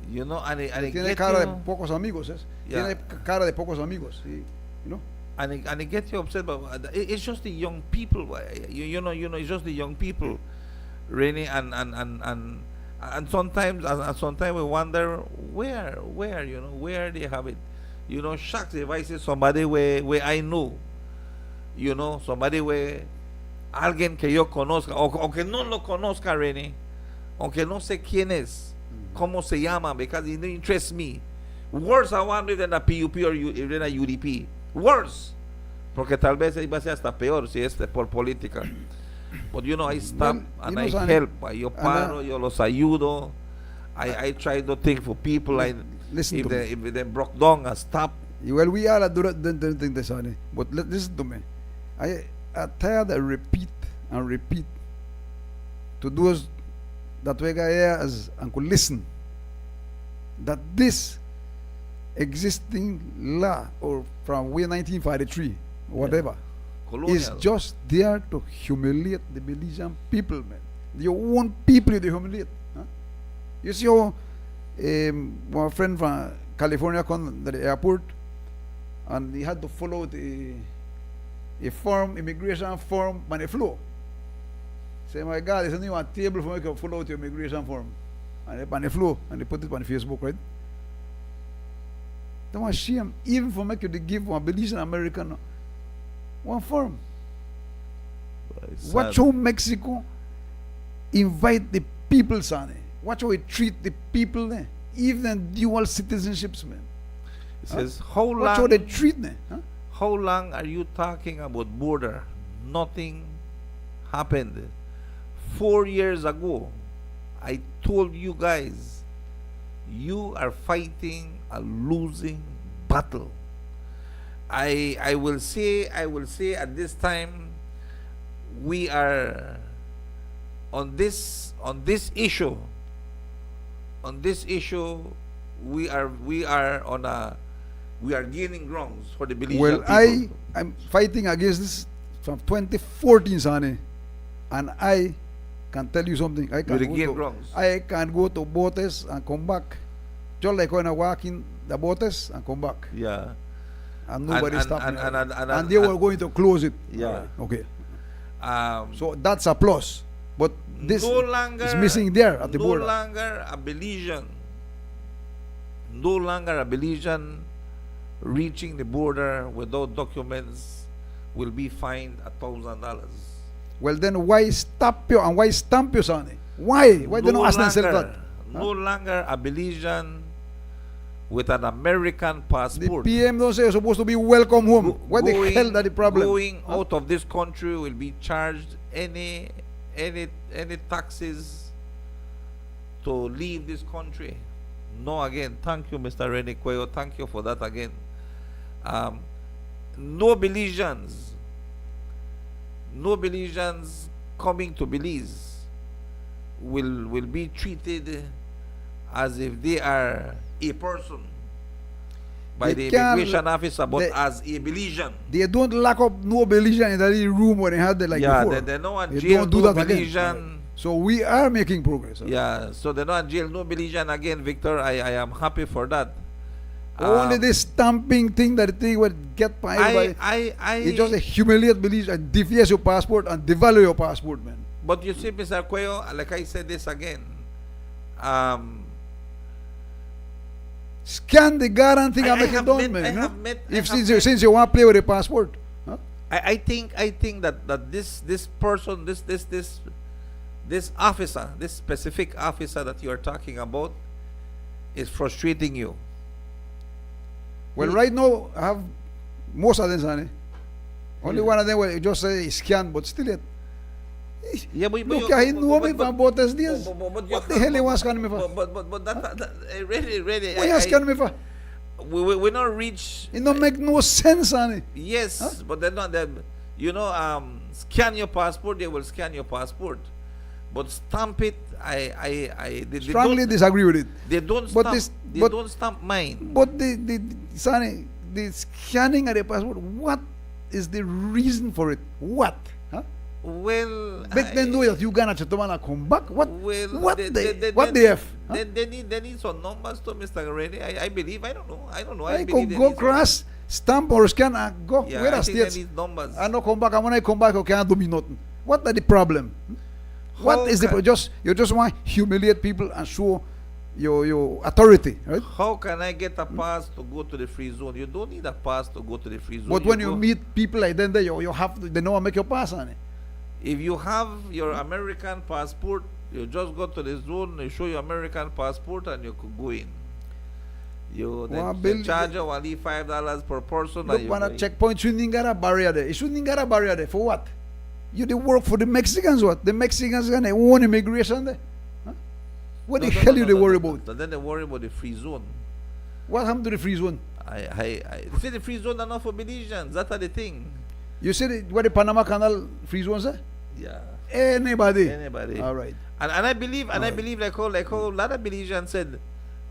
You know, and it Tiene get cara de you, pocos amigos, ¿es? Yeah. Tiene cara de pocos amigos, ¿sí? You know? and it gets you upset, but it's just the young people. You know, it's just the young people, really, and sometimes we wonder where you know where they have it. You know, shucks, if I say somebody where I know, you know, somebody where alguien que yo conozca o que no lo conozca, Rene, aunque no sé quién es, cómo se llama, because it interests me. Worse I want than a PUP or than a UDP. Worse. Porque tal vez iba a ser hasta peor si es por política. But you know, I stop and I help. Yo paro, yo los ayudo. I try to think for people. Listen to me. If they broke down, I stop. Well, we all do the Sonny. But listen to me. I tired of repeat and repeat to those that we got here as and could listen that this existing law or from way 1943 whatever is just there to humiliate the Belizean people, man. Your own people you humiliate. Huh? You see how my friend from California come to the airport and he had to follow the immigration form on the floor. Say, my God, there's only a table for me to follow the immigration form. And they on the floor and they put it on Facebook, right? That was shame, even for make you to give one Belizean American one form. Watch how Mexico invite the people, Sonny. Watch how we treat the people there. Even dual citizenships, man. It says, how long? Watch how they treat them. Huh? How long are you talking about border? Nothing happened. 4 years ago, I told you guys, you are fighting a losing battle. I will say at this time, we are on this issue. On this issue, we are gaining grounds for the Belizean people. I'm fighting against this from 2014, Sonny, and I can tell you something. I can go to Botes and come back. Just like when I walk in the Botes and come back. Yeah. And nobody stopped me. And they were going to close it. Yeah. Okay. So that's a plus. But this no longer, is missing there at the border. No longer a Belizean reaching the border without documents will be fined $1,000. Well, then why stop you and why stamp you, Sonny? Why? Why they don't ask themselves that? No longer a Belizean with an American passport. The PM don't say you're supposed to be welcome home. What the hell is the problem? Going out of this country will be charged any taxes to leave this country. No, again, thank you, Mr. Rene Cuello. Thank you for that again. No Belizeans coming to Belize will be treated as if they are a person by the immigration officer, but as a Belizean. They don't lock up no Belizean in that room when they had it like before. They don't jail no Belizean. So we are making progress. Yeah, so they're not jail no Belizean again, Victor. I am happy for that. Only this stamping thing that thing will get by. It just humiliate Belize and deface your passport and devalue your passport, man. But you see, Mr. Cuello, like I said this again, Scan the guarantee I and make it have done, met- I man. have met- I If have since you want to play with a passport, huh? I think that this person, this officer, this specific officer that you are talking about, is frustrating you. Well, right now I have most of them, sonny. Only Yeah. one of them will just say scan, but still yet. Yeah, but Look, I know me from both these days. but What the hell you want to scan me for? But that really, What you scan me for? we not reach. It don't make no sense, sonny. Yes, Huh? but they're not. Scan your passport. They will scan your passport, but stamp it. They Strongly don't, disagree with it. they don't But stamp. this- They but- don't stamp mine. But sonny, the scanning of the passport, what is the reason for it? What? Huh? Well, Make them know that you gonna Chetomana come back. What? Well, what they they have? Huh? They need some numbers to Mr. Reddy. I believe. I don't know. I I believe could they go need cross, stamp or scan and go. some- Yeah, Where I are think they states? need numbers. I no come back. And when I come back, I can't do me nothing. What are the problem? What How is the can- you just want to humiliate people and show your authority, right? How can I get a pass to go to the free zone? You don't need a pass to go to the free zone. But when you go- meet people like that, you have to, they know how to make your pass on it. if you have your American passport, you just go to the zone, you show your American passport, and you could go in. You Well, then Bill, charge you only $5 per person. and Look, you when go a in. checkpoint, you didn't got a barrier there. You shouldn't got a barrier there. For what? You did work for the Mexicans, what? The Mexicans gonna own immigration there? Huh? What the hell you they worry about? But then they worry about the free zone. What happened to the free zone? I see the free zone are not for Belizeans. That are the thing. You said where the Panama Canal free zone, sir? Yeah. Anybody? Anybody. All right. And I believe Alright. like how a lot of Belizeans said,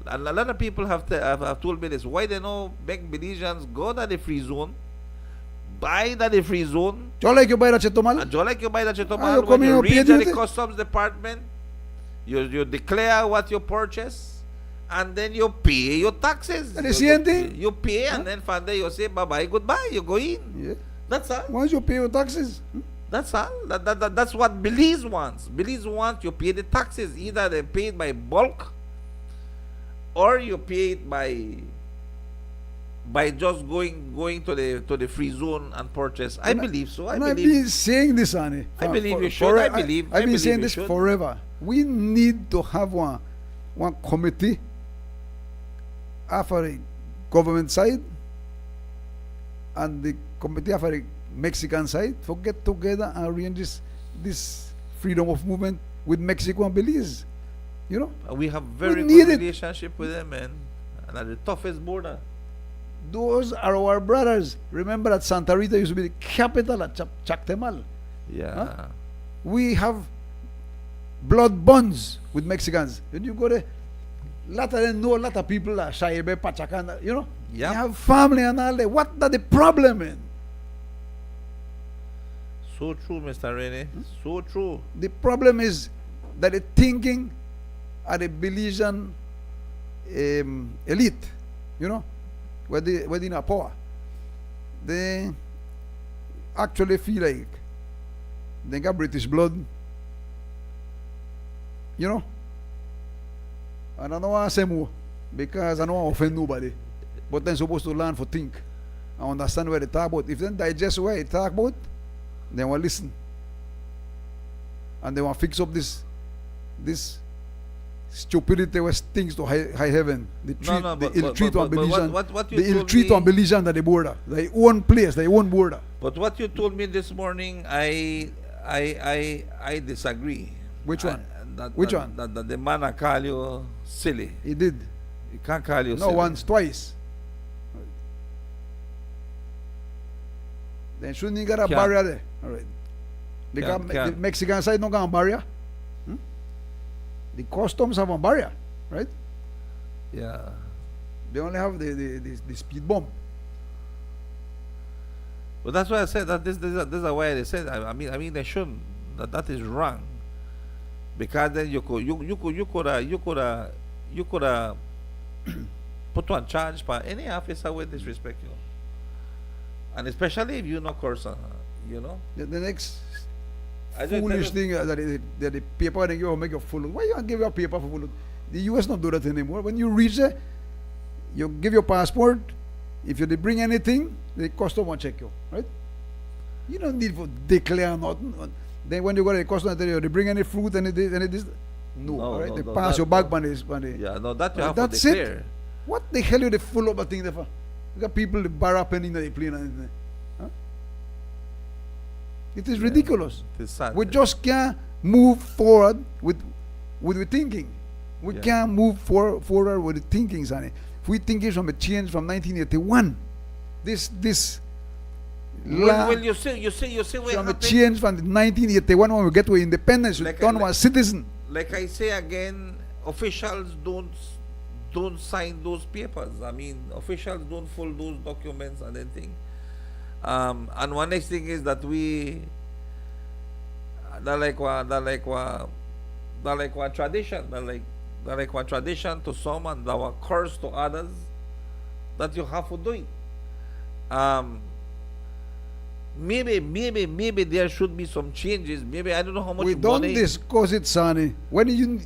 a lot of people have told me this. Why they no make Belizeans go to the free zone, buy to the free zone, Just like you buy the Chetomal? and just like you buy the you Chetomal, come when you here, pay reach the duty? customs department, you declare what you purchase, and then you pay your taxes. And the same thing? You pay, and then from there you say bye bye, goodbye. You go in. Yeah. That's all. Once you pay your taxes, That's all. That's what Belize wants. Belize wants you pay the taxes. Either they pay it by bulk, or you pay it by just going to the free zone and purchase. I believe so. I and I've believe. been saying this, Annie. I believe you should. I believe I've been you saying this should. forever. We need to have one committee for the government side and the committee for the Mexican side to get together and arrange this freedom of movement with Mexico and Belize. You know, We have very need good it. relationship with them, man. And at the toughest border. those are our brothers. Remember that Santa Rita used to be the capital of Chactemal. Yeah. Huh? We have blood bonds with Mexicans. When you go there, lot of them know a lot of people are Shaibe, Pachacana, you know? Yeah. They have family and all that. What are the problem, man? So true, Mr. Rene. So true. The problem is that the thinking of the Belizean elite, you know, where they in a power, they actually feel like they got British blood, you know. And I don't want to say more because I don't want to offend nobody. But they're supposed to learn to think and understand what they talk about. If they digest what they talk about, they will listen. And they want to fix up this stupidity with things to high heaven. The ill treat on Belizean. What you The ill told treat me- on Belizean at the border. Their own place, their own border. But what you told me this morning, I disagree. Which one? That, Which that, one? That the man I call you silly. He did. You can't call you No, silly. once, twice. Then shouldn't he got a Can't. barrier there? All right. The Can't. Mexican side no got a barrier. The customs have a barrier, right? Yeah. They only have the speed bump. But that's why I said that this is why they said. I mean they shouldn't. That is wrong. Because then you could put one charge for any officer will disrespect you. And especially if you know Corsa, you know. The next I just foolish tell you- thing that the paper they give make you full. Why you give your paper for full? The US don't do that anymore. When you reach there, you give your passport. If you they bring anything, the customer check you, right? You don't need to declare nothing. Then when you go to the customer, tell you they bring any fruit, any this. No, No, all right? no, They no, pass that- your bag on this. Yeah, no, that you have to That's it. declare. What the hell you they full up a thing there for? You got people that bar up in the plane and everything. Huh? It is ridiculous. It is sad. We just can't move forward with the thinking. We Yeah. can't move forward with the thinking, Sonny. If we think it's from a change from 1981, this Well, you see what from a happened. change from the 1981 when we get to independence, we Like- don't want citizen. Like I say again, officials don't sign those papers. I mean, officials don't fill those documents and anything. And one next thing is that we that like one tradition, that like one tradition to some and our curse to others that you have to do it. Maybe there should be some changes. Maybe I don't know how much We don't money. discuss it, Sonny. When you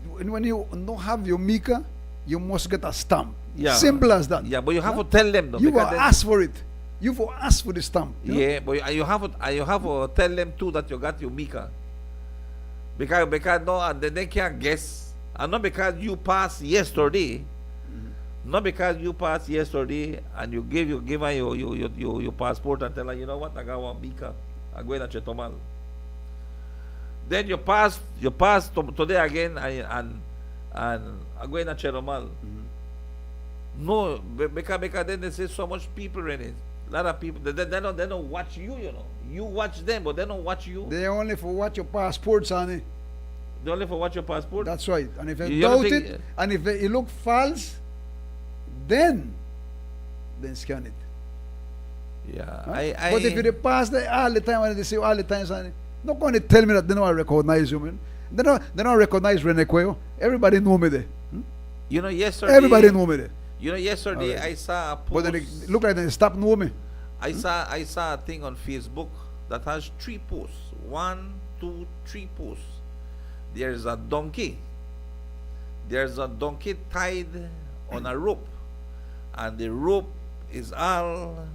don't have your Mika, you must get a stamp. Yeah. Simple as that. Yeah, but you have Huh? to tell them though. You will because then- ask for it. You will ask for the stamp. you know? Yeah, but you have to tell them too that you got your Mika. Because no, and they can't guess. And not because you passed yesterday. Not because you passed yesterday and you give her your passport and tell her, you know what, I got one Mika. I'm going to Chetomal. Then you pass today again and I'm going to Cheromal. No, because then they say so much people in it. A lot of people they don't watch you, you know. You watch them, but they don't watch you. They only for what your passport, Sonny. They only for watch your passport. That's right. And if you You don't doubt think- it, and if it look false, then scan it. Yeah, Huh? But if you pass the all the time, and they say all the time, Sonny, not going to tell me that they don't recognize you, man. They don't recognize Rene Cuello. Everybody know me there. you know yesterday. Everybody know me there. You know yesterday Alright. I saw a post. But then it look like they stop know me. I saw a thing on Facebook that has 3 posts. 1, 2, 3 posts. There's a donkey. There's a donkey tied on a rope, and the rope is all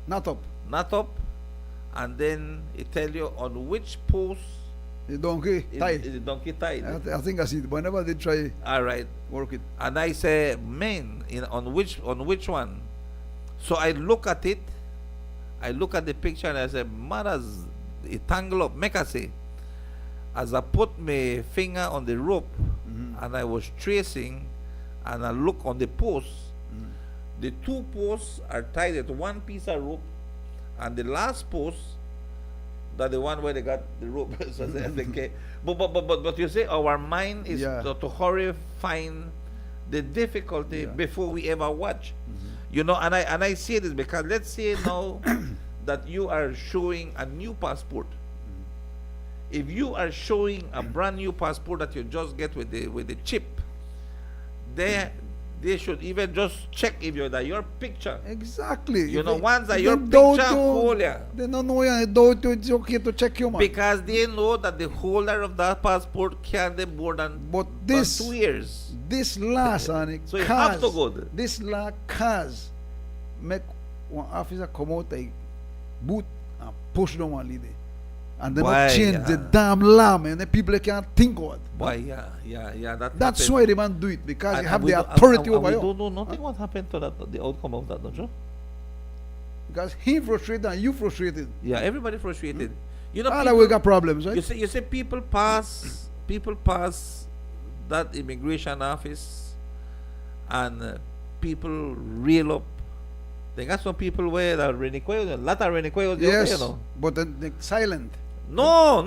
Not up. knot up, and then it tell you on which post The donkey is tied. the donkey tied. I think I see it. Whenever they try All right. work it. And I say, man, on which one? So I look at it, I look at the picture and I say, mother's it tangle up. Make I say, as I put my finger on the rope and I was tracing and I look on the posts, the 2 posts are tied at one piece of rope, and the last post, that the one where they got the rope. So I say, okay. But you say our mind is Yeah. to hurry find the difficulty before we ever watch. You know, and I say this because let's say now that you are showing a new passport. If you are showing a brand new passport that you just get with the chip, they should even just check if you're your picture. Exactly. You If know, they- once that they your doubt picture you, hold ya. They don't know you, they doubt you, it's okay to check you, man. Because they know that the holder of that passport carry more than But than this 2 years. this law, Sonny, So you have to go there. this law cause make one officer come out a boot and push them one leader. And they Why, not change yeah. the damn law, man. The people can't think of it. Boy, yeah. That's happened. why they man do it, because And- they have and we the don't- authority and over we you. don't know nothing what happened to that, the outcome of that, don't you? Because he frustrated and you frustrated. Yeah, everybody frustrated. You know, All that people- we got problems, right? you say people pass that immigration office, and people reel up. They got some people where that Renicuellos, a lot of Renicuellos, Yes, you know. but then they're silent. No.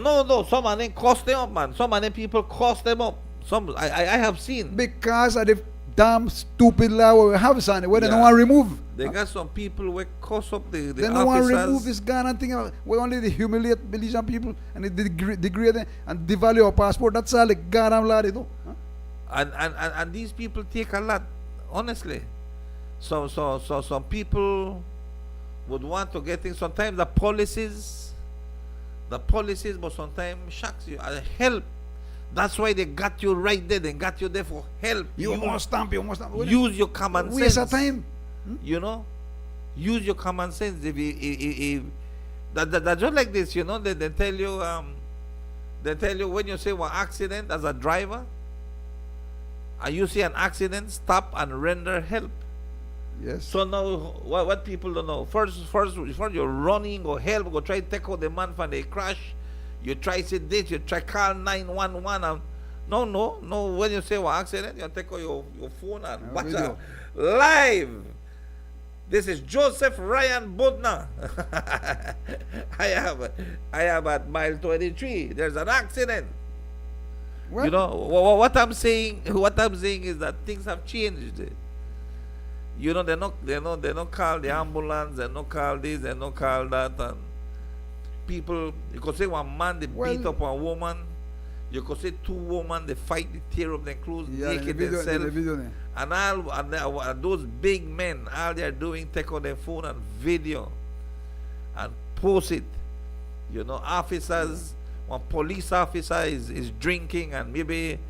Some of them cost them up, man. Some of them people cost them up. Some I have seen. Because of the damn stupid law we have, Sonny, where they don't Yeah. want to remove. They got some people where cost up the They don't want to remove officers. this Ghana thing. We only they humiliate Belizean people and they degrade them and devalue our passport. That's all the goddamn law they do. Huh? And these people take a lot, honestly. So some people would want to get things. Sometimes the policies, but sometimes shocks you. Help. That's why they got you right there. They got you there for help. You must stamp. Use your common sense. Waste of time. You know, use your common sense. If that's just like this. You know, they tell you when you say one accident as a driver, and you see an accident, stop and render help. Yes. So now, what people don't know, first you're running or help, go try to take out the man from the crash. You try to say this, you try call 911. And no. When you say one accident, you take out your phone and watch video. Live. This is Joseph Ryan Bodna. I am at mile 23. There's an accident. Well, You know what I'm saying. What I'm saying is that things have changed. You know, they don't call the ambulance, they don't call this, they don't call that, and people, you could say one man they beat up a woman, you could say two women they fight, they tear up their clothes, naked themselves, and those big men, all they are doing, take on their phone and video and post it. You know, officers, one police officer is drinking and maybe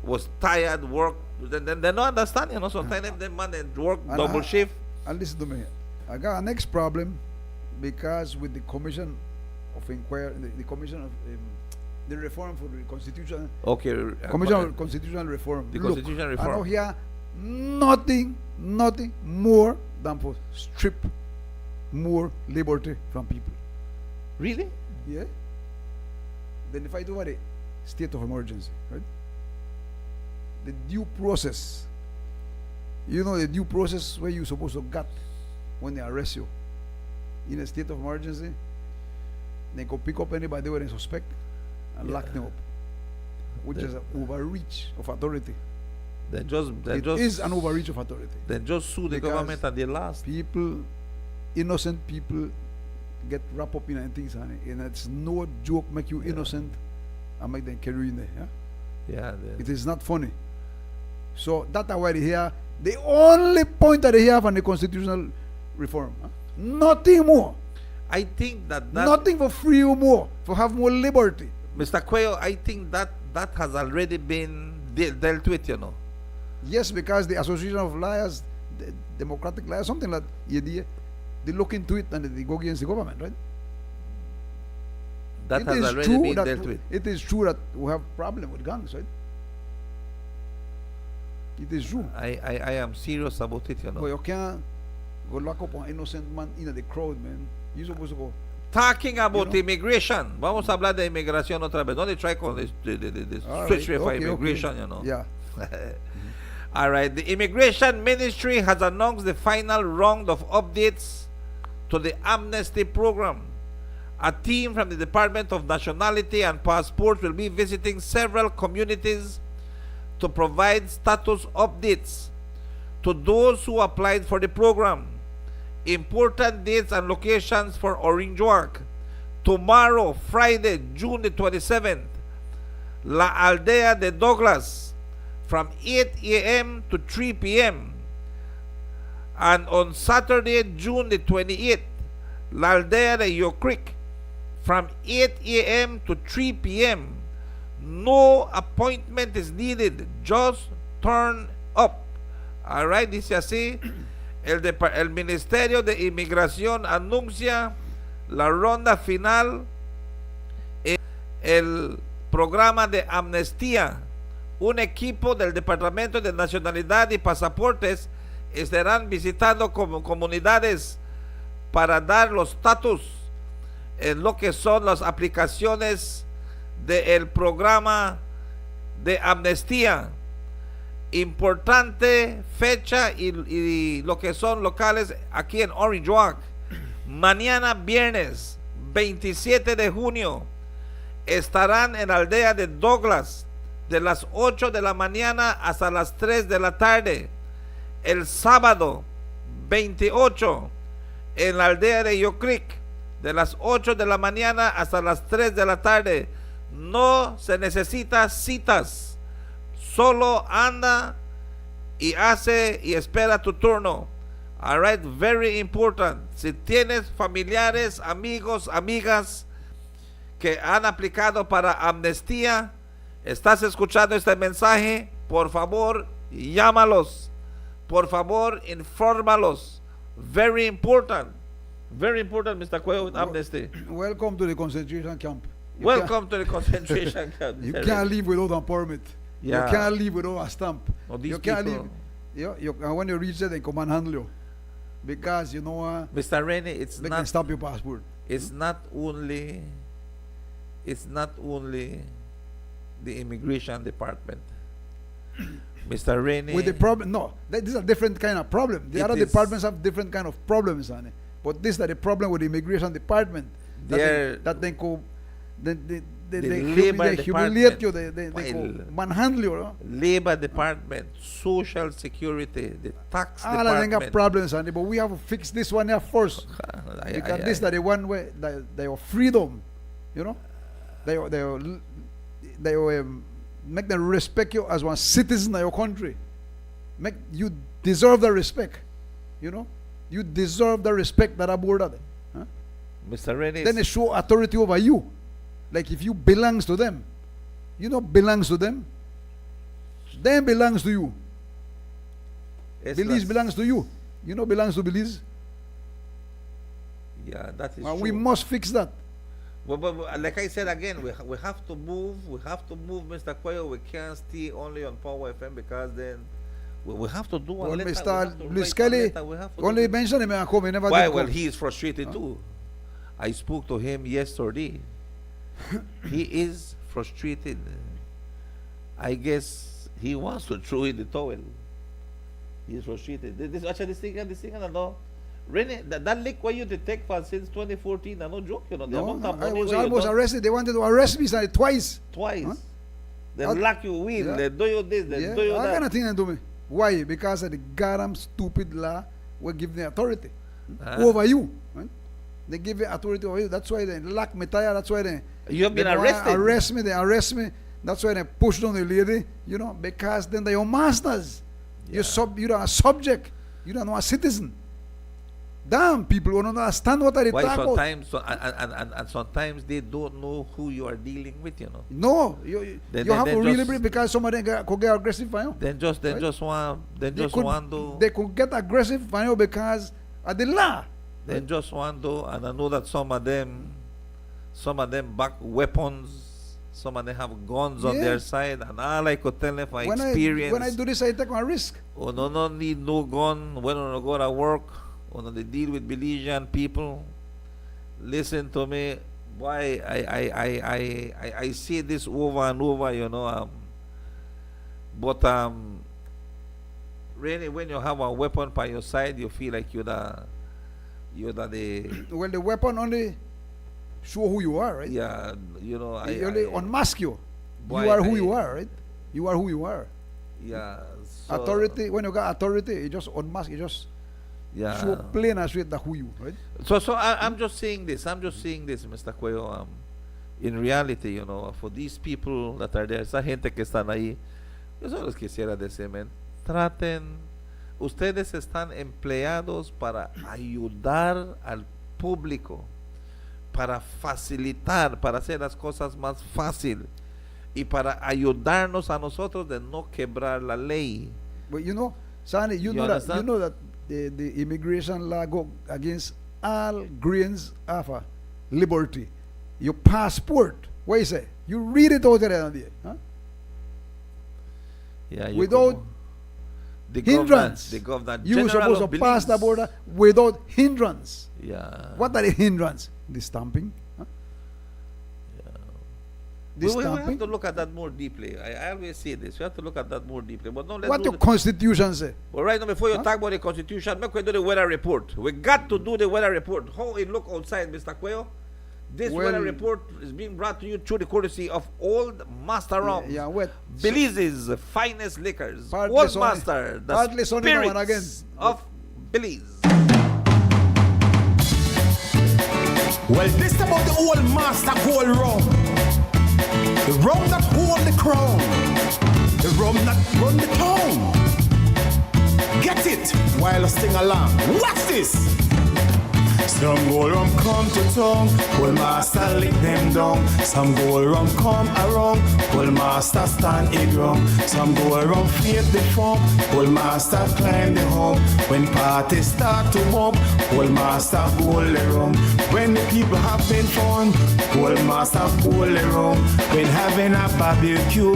was tired, work. Then they don't understand, you know. Sometimes them man they work double shift. And listen to me. I got a next problem because with the commission of inquiry, the commission of the reform for the constitution, Okay. commission of constitutional reform. The Look, constitutional I reform. know here nothing more than for strip more liberty from people. Really? Yeah. Then if I do what a state of emergency, right? The due process. You know the due process where you're supposed to get when they arrest you. In a state of emergency, they go pick up anybody who they suspect and lock them up. Which is an overreach of authority. It is an overreach of authority. Then just sue the Because government at the last. People, innocent people, get wrapped up in things, honey. And it's no joke make you innocent and make them carry you in there. Yeah? It is not funny. So that's why they hear the only point that they have on the constitutional reform. Nothing more. I think that Nothing for free or more, for have more liberty. Mr. Cuello, I think that has already been dealt with, you know. Yes, because the Association of Liars, the Democratic Liars, something like that, they look into it and they go against the government, right? That has already been dealt with. It is true that we have problem with guns, right? It is true. I am serious about it, you know. But you can't go lock up an innocent man in the crowd, man. You're supposed to go. Talking about immigration. Vamos a hablar de inmigración otra vez. Don't try con the switch for immigration, you know. Yeah. All right. The Immigration Ministry has announced the final round of updates to the amnesty program. A team from the Department of Nationality and Passports will be visiting several communities to provide status updates to those who applied for the program. Important dates and locations for Orange Walk. Tomorrow, Friday, June the 27th, La Aldea de Douglas from 8 a.m. to 3 p.m. And on Saturday, June the 28th, La Aldea de Yo Creek from 8 a.m. to 3 p.m. No appointment is needed. Just turn up. All right, dice así. El Ministerio de Inmigración anuncia la ronda final en el programa de amnistía. Un equipo del Departamento de Nacionalidad y Pasaportes estarán visitando comunidades para dar los estatus en lo que son las aplicaciones del programa de amnistía. Importante fecha y lo que son locales aquí en Orange Walk. Mañana viernes 27 de junio estarán en la aldea de Douglas de las 8 de la mañana hasta las 3 de la tarde. El sábado 28 en la aldea de Yo Creek de las 8 de la mañana hasta las 3 de la tarde. No se necesita citas. Solo anda y hace y espera tu turno. All right, very important. Si tienes familiares, amigos, amigas que han aplicado para amnistía, estás escuchando este mensaje, por favor, llámalos. Por favor, infórmalos. Very important, Mr. Cuello, with amnesty. Welcome to the concentration camp. Welcome to the concentration camp. You can't leave without a permit. Yeah. You can't leave without a stamp. Oh, these You can't people- leave. And when you reach there, they come and handle you. Because you know Mr. Rennie, it's they can not stamp your passport. it's not only the immigration department. Mr. Rennie, With the problem, no, this is a different kind of problem. The It other is. departments have different kind of problems on it. But this is the problem with the immigration department. They're- That they go, they The humiliate labor you. They Well, go manhandle you. No? Labor Department, Social Security, the Tax All of them Department. got problems on it, but we have to fix this one here first. Ay, Because ay, this ay. is the one way they are freedom, you know. They make them respect you as one citizen of your country. Make you deserve the respect, you know. You deserve the respect that aboard of it. Huh? Mr. Rennie, Then they show authority over you, like if you belongs to them. You know, belongs to them. Then belongs to you. Belize belongs to you. You know, belongs to Belize. Yeah, that is We true. must fix that. But like I said again, we have to move. We have to move, Mr. Cuello. We can't stay only on Power FM because then we have to do a Well, letter. We Mr. have to Luis write a Kelly letter. We have to only do- mentioned him and come, he never Why? did Well, come. he is frustrated too. I spoke to him yesterday. He is frustrated. I guess he wants to throw in the towel. He is frustrated. This thing, no. Rennie, that leak where you detect for since 2014, no joke, you know. The No, amount no, of I money was where you almost don't- arrested. They wanted to arrest me twice. twice. Huh? They I- lock you in, Yeah. they do you this, they Yeah, do you all that. kind of thing they do me. Why? Because of the goddamn stupid law we give the authority over you. Right? They give the authority over you. That's why they lock me tire. That's why they You have been they wanna arrested. They arrest me. That's why they push down the lady. You know, because then they are masters. Yeah. You are a subject. You don't know a citizen. Damn, people don't understand what I Why talk about. sometimes and sometimes they don't know who you are dealing with, you know. No, you Then- have then to really just- be, because some of them could get aggressive for you. Then just Right? want to They could get aggressive for you because of the law. then just want to, and I know that some of them back weapons, some of them have guns on Yeah. their side, and all I could tell them from When experience, I do this, I take my risk. no need no gun when I go to work, when they deal with Belizean people. Listen to me, boy, I see this over and over, you know. But really, when you have a weapon by your side, you feel like you're the Well, the weapon only show who you are, right? yeah, you know. It only unmask you. Boy, You are who you are, right? You are who you are. Yeah. So, Authority, when you got authority, it just unmask, it just Yeah. show plain and straight that who you, right? So I'm just saying this. Mr. Cuello. In reality, you know, for these people that are there, esa gente que están ahí, yo solo les quisiera decir, man, ustedes están empleados para ayudar al público, para facilitar, para hacer las cosas más fácil y para ayudarnos a nosotros de no quebrar la ley. But you know, Sonny, you know understand? that the immigration law go against all grains of liberty. Your passport, what you say? You read it out there, huh? Yeah, you Without como- the hindrance. the governor You were general supposed of to pass the Belize. border without hindrance. Yeah. What are the hindrance? The stamping. Huh? The We have stamping. to look at that more deeply. I always say this. We have to look at that more deeply. But no, let's What do your constitution say? well, right now, before you Huh? talk about the Constitution, make we do the weather report. We got to do the weather report. How it look outside, Mr. Cuello? This Well- weather report is being brought to you through the courtesy of Old Master Rum. Yeah, wet. Belize's finest liquors. Partly Old sunny- Master, the partly sunny now and spirits again. of Belize. Well, this about the old master gold rum. The rum that hold the crown. The rum that run the town. Get it while I sing along. Watch this. Some go rum come to town, well master lick them down. Some go rum come around, well master stand it wrong. Some go around faith the form, well master climb the home. When parties start to bump, well master go around. When the people having fun, well master go around. When having a barbecue,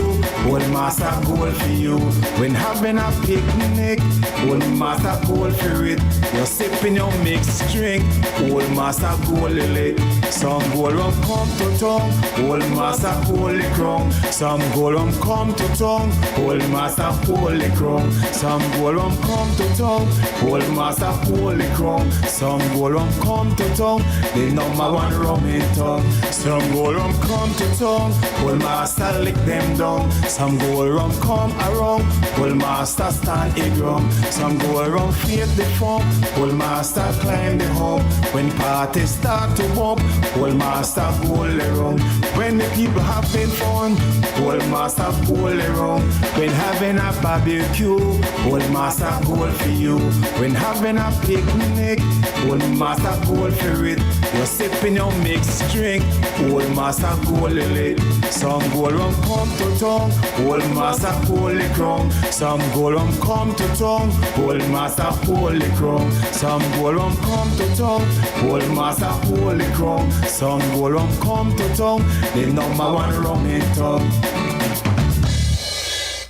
well master go for you. When having a picnic, well master go for it. You're sipping your mixed drink, old master gold lily. Some gold rum come to town, old master holy crown. Some gold rum come to town, old master holy crown. Some gold rum come to town, old master holy crown. Some gold rum come to town, the number one rum in town. Some gold rum come to town, old master lick them down. Some gold rum come around, old master stand it rum. Some gold rum faith the form, old master climb the home. When parties start to bump, old master go around. When the people having fun, old master go around. When having a barbecue, old master go for you. When having a picnic, old master go for it. You're sipping your mixed drink, old master go lily. Some go rum come to town, old master holy crown. Some go rum come to town, old master holy crown. Some go rum come to town, old master holy crown. Some go rum come to town, the number one rum in town.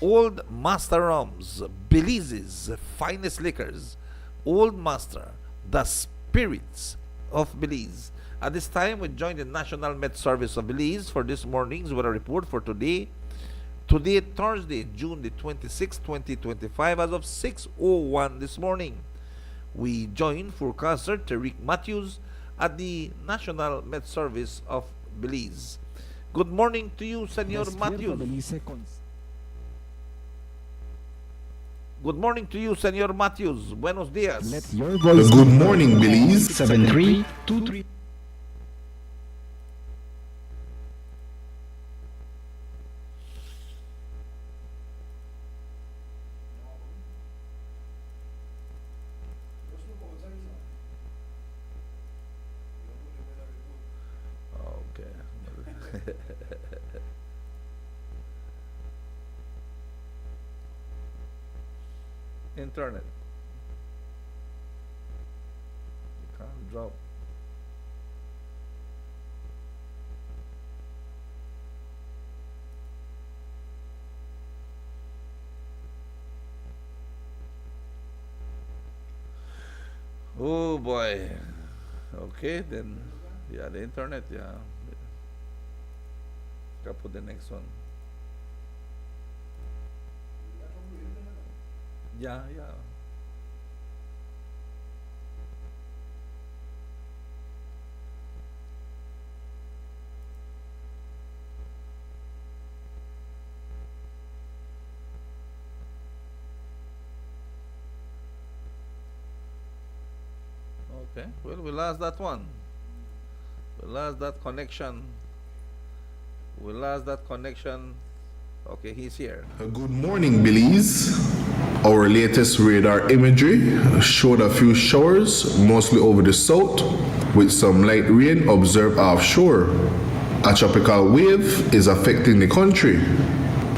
Old Master Rums, Belize's finest liquors. Old Master, the spirits of Belize. At this time, we join the National Met Service of Belize for this morning's weather report for today. Today, Thursday, June the 26th, 2025, as of 6:01 this morning. We join forecaster Tariq Matthews at the National Met Service of Belize. Good morning to you, Senor Matthews. Good morning to you, Senor Matthews. Buenos dias. Let your voice Good morning, Belize. 7323. Okay. Internet. You can't drop. Oh boy. Okay, then yeah, the internet, yeah. Gotta put the next one. Yeah, yeah. Okay, well, we lost that one. We lost that connection. We lost that connection. Okay, he's here. Good morning, Belize. Our latest radar imagery showed a few showers, mostly over the south, with some light rain observed offshore. A tropical wave is affecting the country.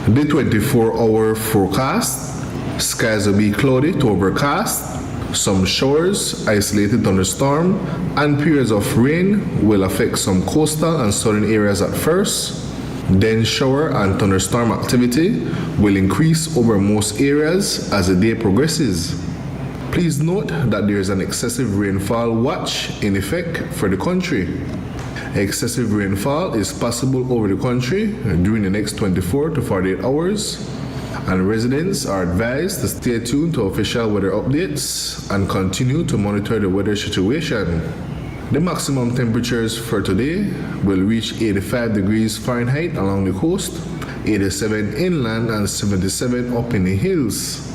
The 24-hour forecast: skies will be cloudy to overcast. Some showers, isolated thunderstorm, and periods of rain will affect some coastal and southern areas at first. Then shower and thunderstorm activity will increase over most areas as the day progresses. Please note that there is an excessive rainfall watch in effect for the country. Excessive rainfall is possible over the country during the next 24 to 48 hours, and residents are advised to stay tuned to official weather updates and continue to monitor the weather situation. The maximum temperatures for today will reach 85 degrees Fahrenheit along the coast, 87 inland, and 77 up in the hills.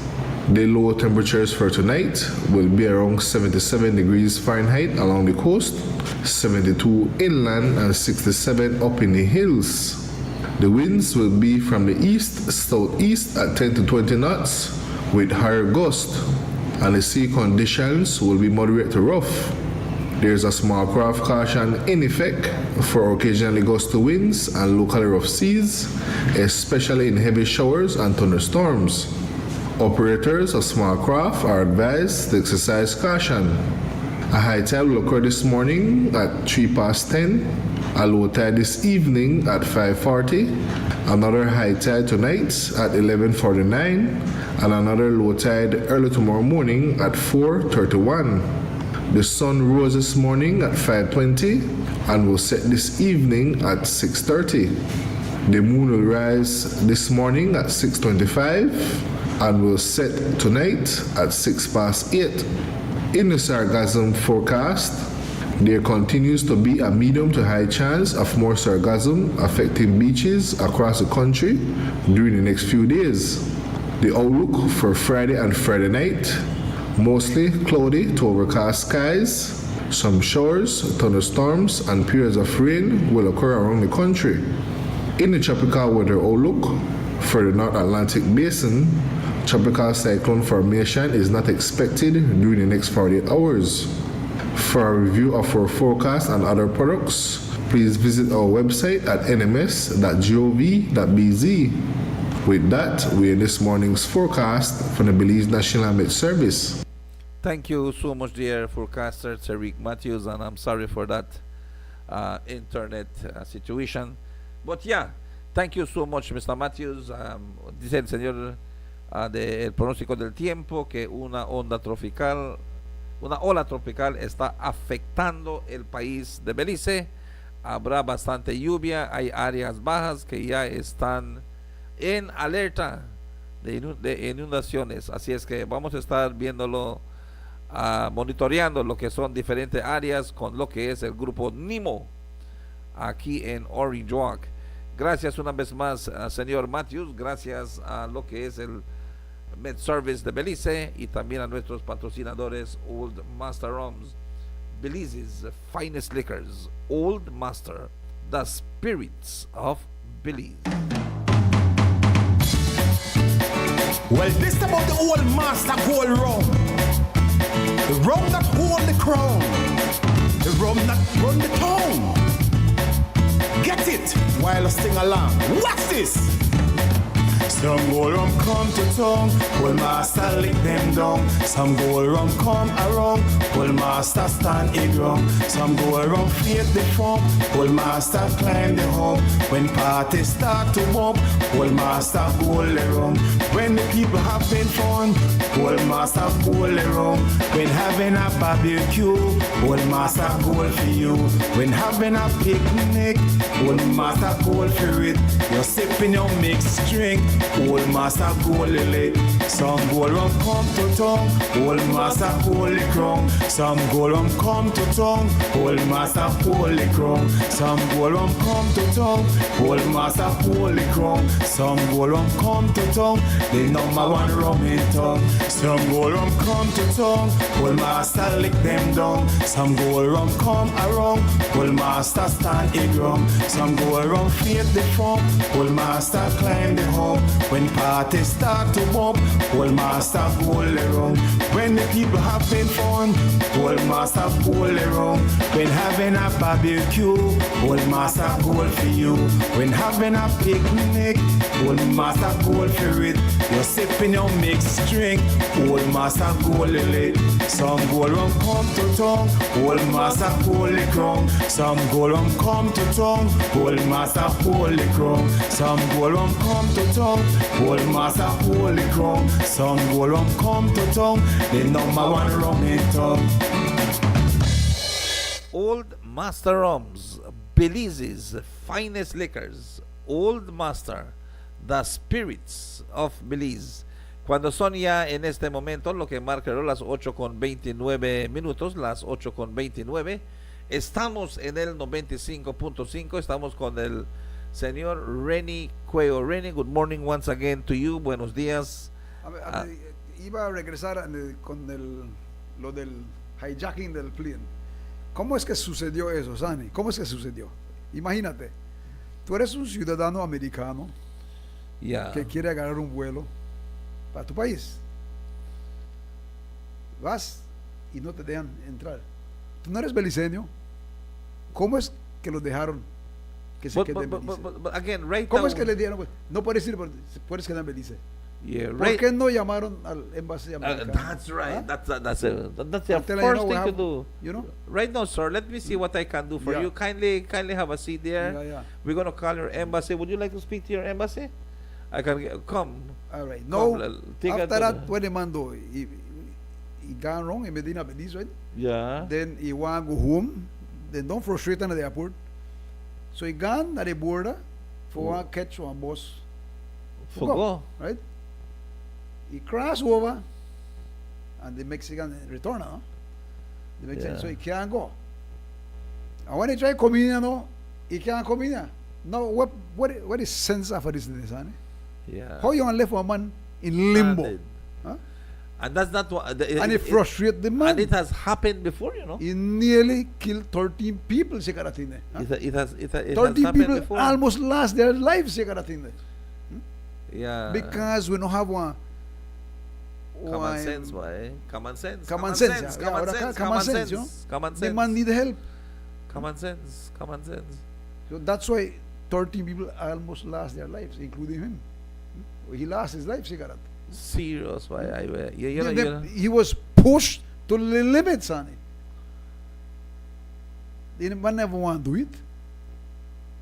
The low temperatures for tonight will be around 77 degrees Fahrenheit along the coast, 72 inland, and 67 up in the hills. The winds will be from the east-southeast at 10 to 20 knots, with higher gusts, and the sea conditions will be moderate to rough. There's a small craft caution in effect for occasionally gusty winds and locally rough seas, especially in heavy showers and thunderstorms. Operators of small craft are advised to exercise caution. A high tide will occur this morning at 10:03, a low tide this evening at 5:40, another high tide tonight at 11:49, and another low tide early tomorrow morning at 4:31. The sun rose this morning at 5:20 and will set this evening at 6:30. The moon will rise this morning at 6:25 and will set tonight at 8:06. In the sargassum forecast, there continues to be a medium to high chance of more sargassum affecting beaches across the country during the next few days. The outlook for Friday and Friday night: mostly cloudy to overcast skies. Some showers, thunderstorms, and periods of rain will occur around the country. In the tropical weather outlook for the North Atlantic Basin, tropical cyclone formation is not expected during the next 48 hours. For a review of our forecast and other products, please visit our website at nms.gov.bz. With that, we end this morning's forecast from the Belize National Met Service. Thank you so much, dear forecaster Tariq Matthews, and I'm sorry for that internet situation. But yeah, thank you so much, Mr. Matthews. Dice el señor del pronóstico del tiempo que una ola tropical está afectando el país de Belice. Habrá bastante lluvia, hay áreas bajas que ya están en alerta de inundaciones, así es que vamos a estar viéndolo, monitoreando lo que son diferentes áreas con lo que es el grupo NIMO aquí en Orange Walk. Gracias una vez más, señor Matthews, gracias a lo que es el Med Service de Belice y también a nuestros patrocinadores Old Master Rums, Belize's finest liquors. Old Master, the spirits of Belize. Well, this about the old master gold rum. The rum that hold the crown. The rum that run the town. Get it while I sing along. Watch this. Some gold rum come to town, well master lick them down. Some gold rum come around, well master stand it wrong. Some gold rum fade the form, well master climb the hump. When parties start to bump, well master gold the rum. When the people having fun, well master gold the rum. When having a barbecue, well master gold for you. When having a picnic, well master gold for it. You're sipping your mixed drink, old master gold lily. Some gold rum come to town, old master holy crown. Some gold rum come to town, old master holy crown. Some gold rum come to town, old master holy crown. Some gold rum come to town, the number one rum in town. Some gold rum come to town, old master lick them down. Some gold rum come around, old master stand it rum. Some gold rum fade the form, old master climb the hump. When parties start to bump, old master gold around. When the people having fun, old master gold around. When having a barbecue, old master gold for you. When having a picnic, old master gold for it. You're sipping your mixed drink, old master gold lit. Some gold rum come to town, old master holy crown. Some gold rum come to town, old master holy crown. Some gold rum come to town, old master holy crown. Some gold rum come to town, the number one rum in town. Old Master Rums, Belize's finest liquors. Old Master, the spirits of Belize. Cuando son ya en este momento lo que marca las 8:29 minutos, las 8:29, estamos en el 95.5, estamos con el señor Renny Cuello. Renny, good morning once again to you, buenos días. Iba a regresar con lo del hijacking del plane. ¿Cómo es que sucedió eso, Sani? ¿Cómo es que sucedió? Imagínate, tú eres un ciudadano americano que quiere agarrar un vuelo para tu país. vas y no te dejan entrar. Tú no eres beliceño. ¿Cómo es que los dejaron que se queden en Belice? But again, right ¿Cómo now, es que les dijeron? Pues, no puedes ir, pero puedes quedar en Belice. yeah, ¿Por right. qué no llamaron al embassy americano? That's right. Huh? That's the I'm telling first we thing to have- do. You know? Right now, sir, let me see what I can do for Yeah. you. Kindly have a seat there. Yeah, yeah. We're gonna call your embassy. Would you like to speak to your embassy? I can come. All right. No, take it after to that, the- when the man do, he gone wrong in Medina, Belize, right? Yeah. Then he want to go home. Then don't frustrate at the airport. So he gone at the border for one catch one bus. For go. Right? He cross over and the Mexican return, huh? The Mexican, Yeah. so he can't go. And when he try come in, you know, he can't come in. Now, what is sense of this, honey? Yeah. How you want left one man in limbo? And, Huh? and that's not what. And it frustrate the man. And it has happened before, you know. He nearly killed 13 people, Sekaratine. Huh? It has 13 happened people before. almost lost their lives, Sekaratine. Yeah. Because we don't have one. Common sense, why? Common sense. Common sense, yeah. Common Yeah, sense. common sense, you know. Common The sense. man need help. Common sense. Common sense. So that's why 13 people almost lost their lives, including him. He lost his life, Sekarat. Serious, why? You know. He was pushed to the limits, honey. The man never want to do it.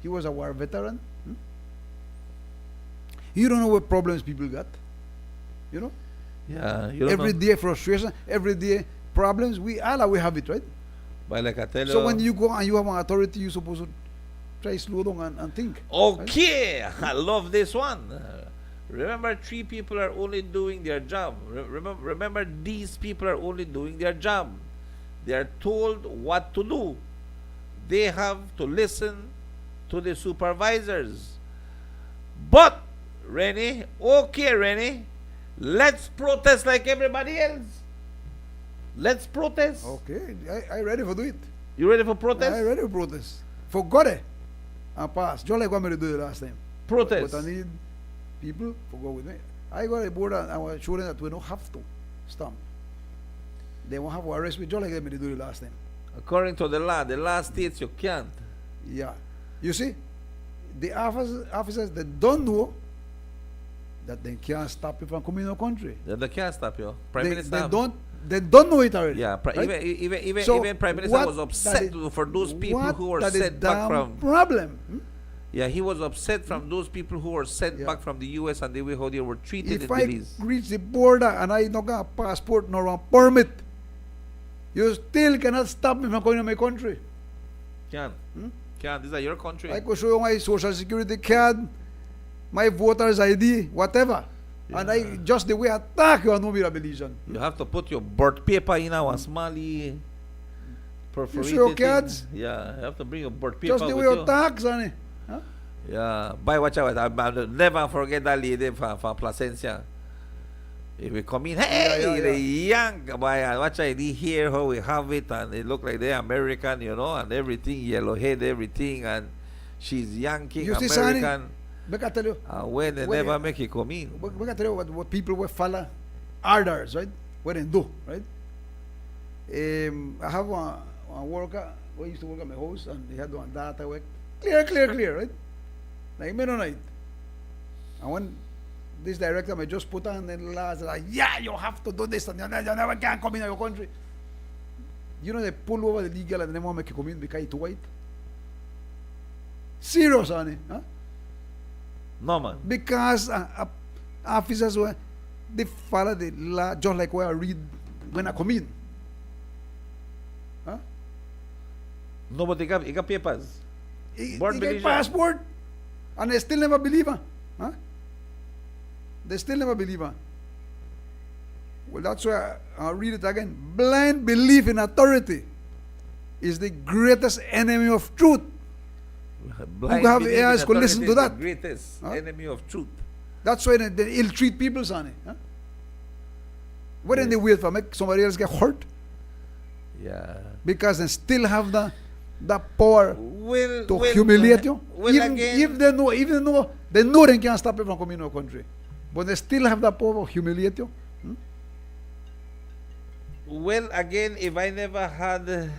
He was a war veteran. You don't know what problems people got. You know? Yeah. You don't Every know. day frustration, every day problems. We have it, right? But like I tell you. So when you go and you have an authority, you're supposed to try slow down and think. Okay, I love this one. Remember, 3 people are only doing their job. Remember, these people are only doing their job. They are told what to do. They have to listen to the supervisors. But, Rennie, let's protest like everybody else. Let's protest. Okay, I ready for do it. You ready for protest? I ready for protest. For God, and pass. Just like what I do the last time. Protest. But I need people to go with me. I got a board and I was sure that we don't have to stamp. They won't have to arrest me just like they do the last time. According to the law states you can't. Yeah. You see, the officers that don't know that they can't stop you from coming in the country. They can't stop you. Prime They Minister. don't know it already. Yeah, right? even Prime Minister what was upset that is- for those people what who were that is sent back damn from. problem. Yeah, he was upset from those people who were sent Yeah. back from the U.S. and the way how they were treated If in I Belize. reach the border and I don't got a passport nor a permit, you still cannot stop me from going to my country. Can. These are your country. I could show you my social security card, my voter's ID, whatever. And I just the way I attack you, I know me a Belizean. You have to put your birth paper in our smally perforated show thing. kids? Yeah, you have to bring your birth paper Just the with way you. you attack, sonny. Huh? Yeah, but watch out. I'll never forget that lady from Placencia. If we come in, hey, Yeah. the young boy, and watch out, they hear how we have it, and they look like they're American, you know, and everything, yellow head, everything, and she's Yankee, You see, sonny, American. I can tell you, And when they When- never make it come in. we can tell you what people will follow orders, right? What they do, right? I have one worker who used to work at my house and he had one data work. Clear, right? Like midnight. And when this director may just put on the laws like, yeah, you have to do this and you never can come in your country. You know, they pull over the legal and they want to make you come in because it's too white. Serious, honey. Huh? No, man. Because officers were they follow the law just like where I read when I come in. Huh? No, but he got papers. He Born get Belizean. passport and they still never believe her. Huh? They still never believe her. Well, that's why I'll read it again. Blind belief in authority is the greatest enemy of truth. Blind have belief in ears could listen authority to is that. The greatest Huh? enemy of truth. That's why they ill treat people, sonny. Huh? Why didn't they wait for make somebody else get hurt? Yeah. Because they still have the power Will to humiliate you. Will Even again. if they know they can't stop you from coming to a country, but they still have the power to humiliate you. Well, again, if I never had the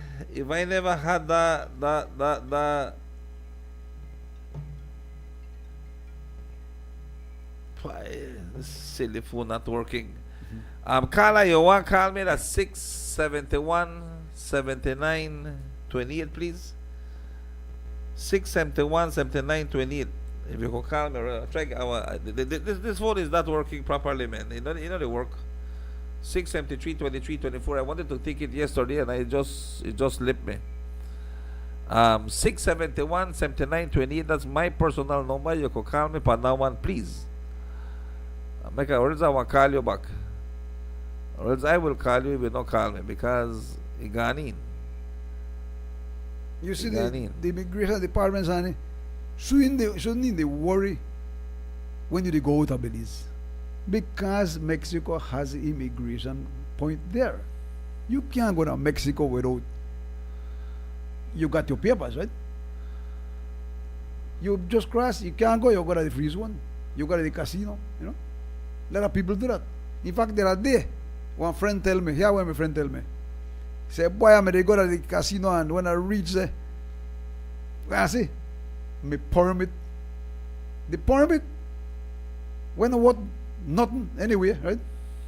this silly phone not working. Carla, you want to call me at 671 79 28, please? 671 79 28. If you can call me, try this phone is not working properly, man. You know the work. 673 23 24. I wanted to take it yesterday and it just slipped me. 671 79 28. That's my personal number. You can call me for now one, please. Make a words I want to call you back. Or else I will call you if you don't call me because it gone in. You see, Ghanaian. the immigration departments, honey, shouldn't they worry when you go to Belize? Because Mexico has an immigration point there. You can't go to Mexico without you got your papers, right? You just cross, you can't go, you go to the free zone, you go to the casino, you know. A lot of people do that. In fact, there are day, one friend tell me, here when my friend tell me, say, boy, I'm going to go to the casino and when I reach there, I see, my permit, the permit, when I what, nothing anyway, right,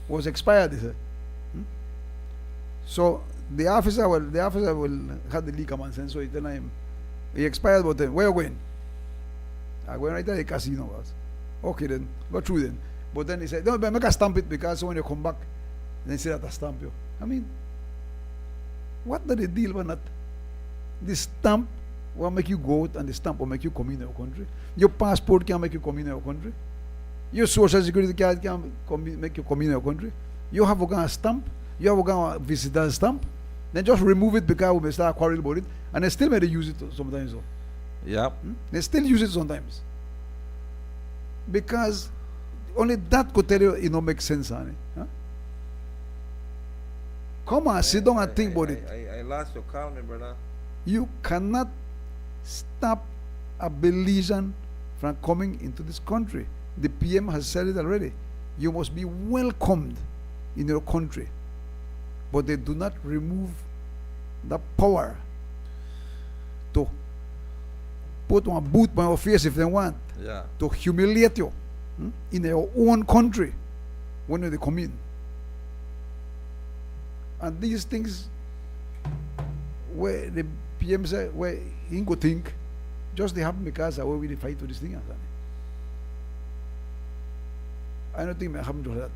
was expired, they say. So the officer will have the legal common sense, so he tell him, he expired, but then, where are you going? I went right there, the casino was. Okay then, go through then. But then he said, no, but make a stamp it because when you come back, then he said that I stamp you. I mean, what do they deal with that? The stamp will make you go out and the stamp will make you come in your country. Your passport can make you come in your country. Your social security card can make you come in your country. You have a stamp, you have a visitor stamp, then just remove it because we may start quarreling about it, and they still may use it sometimes. So. Yeah. They still use it sometimes. Because only that could tell you it don't make sense, honey. Huh? Come on, sit down and think about it. I lost your call me, brother. You cannot stop a Belizean from coming into this country. The PM has said it already. You must be welcomed in your country. But they do not remove the power to put one boot on your face if they want, Yeah. to humiliate you in your own country when they come in. And these things, where the PM say, where he go think, just they happen because where we fight to this thing. I don't think it happen to that.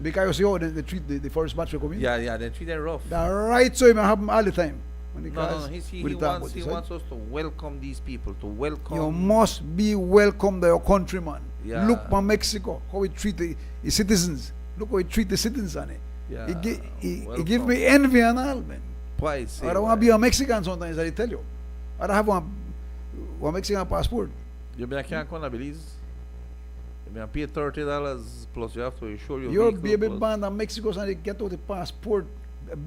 Because you see how they treat the first batch will come in. Yeah, they treat them rough. The right so it may happen all the time. When the No, guys he will talk about he this, right? wants us to welcome these people, to welcome. You must be welcomed by your countryman. Yeah. Look for Mexico, how we treat the citizens. Look how we treat the citizens, honey. Yeah, He give me envy and all, man. Twice. I don't want to be a Mexican sometimes, I tell you. I don't have one Mexican passport. You mean I can't come to Belize? You mean I pay $30 plus you have to insure your Your vehicle baby plus- band in Mexico, and they get out the passport,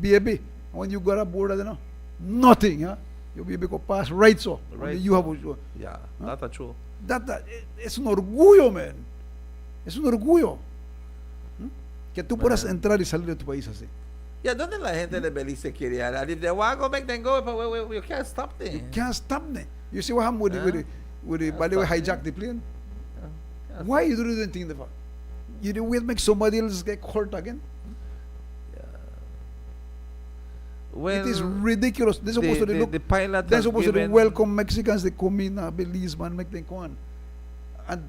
baby. When you got aboard, you know, nothing, huh? Your baby go pass right so. Right Only you have Yeah, Huh? that's a true. that es un orgullo, man. Es un orgullo. Que tú puedas entrar y salir de tu país así. Yeah, ¿dónde la gente de Belize quiere ir? And if they want to go back, then go, but you can't stop them. You can't stop them. You see what happened with the Can't by the way stop hijacked the plane? Can't Why you do the thing the fuck? You do wait make somebody else get hurt again? Well, It is ridiculous. They're supposed to look. the pilot They're has supposed to given, welcome Mexicans. They come in, Belize, man, make them come on, and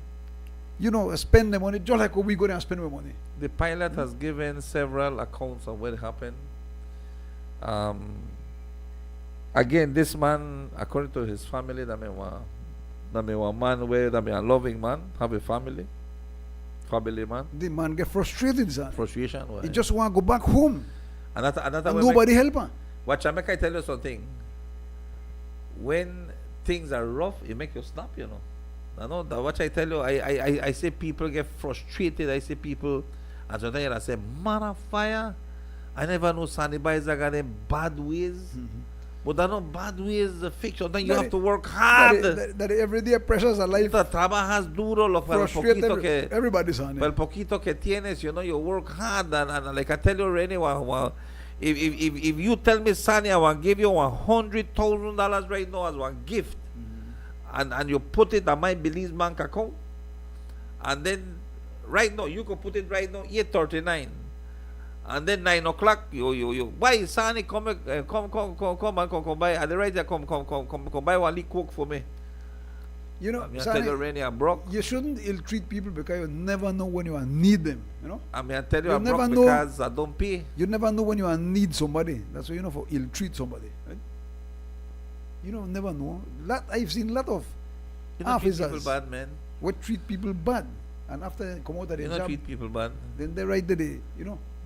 you know spend the money just like we go there and spend our money. the pilot has given several accounts of what happened. Again, this man, according to his family, that may one man where that may a loving man, have a family man, The man get frustrated, son. frustration. He just want to go back home, and and nobody help him. Watch, I make I tell you something. When things are rough, it make you snap, you know. I know that what I tell you, I say people get frustrated. I say people, and sometimes I say, man of fire, I never know Sandy boys are got them bad ways. But ano, bad ways the fiction. Then you That have is- to work That, hard. that everyday pressures of life Ito, trabajas duro lo para el frustrate poquito que everybody, son. para el poquito que tienes, you know, you work hard and like I tell you already, if you tell me, Sonny, I want to give you $100,000 right now as one gift, and you put it on my Belize bank account, and then right now you can put it right now 8:39. And then 9 o'clock, you buy Sonny, come buy. At the right there, come buy one little coke for me. You know, I mean, I Sonny, tell you already, I'm broke. you shouldn't ill-treat people because you never know when you need them. You know, I mean, I tell you, You I'm never broke know. because I don't pay. you never know when you need somebody. That's why for ill-treat somebody. Right? Never know. I've seen a lot of You don't treat people officers bad, man. what treat people bad, and after they come out of You their don't job, treat people bad. then they write the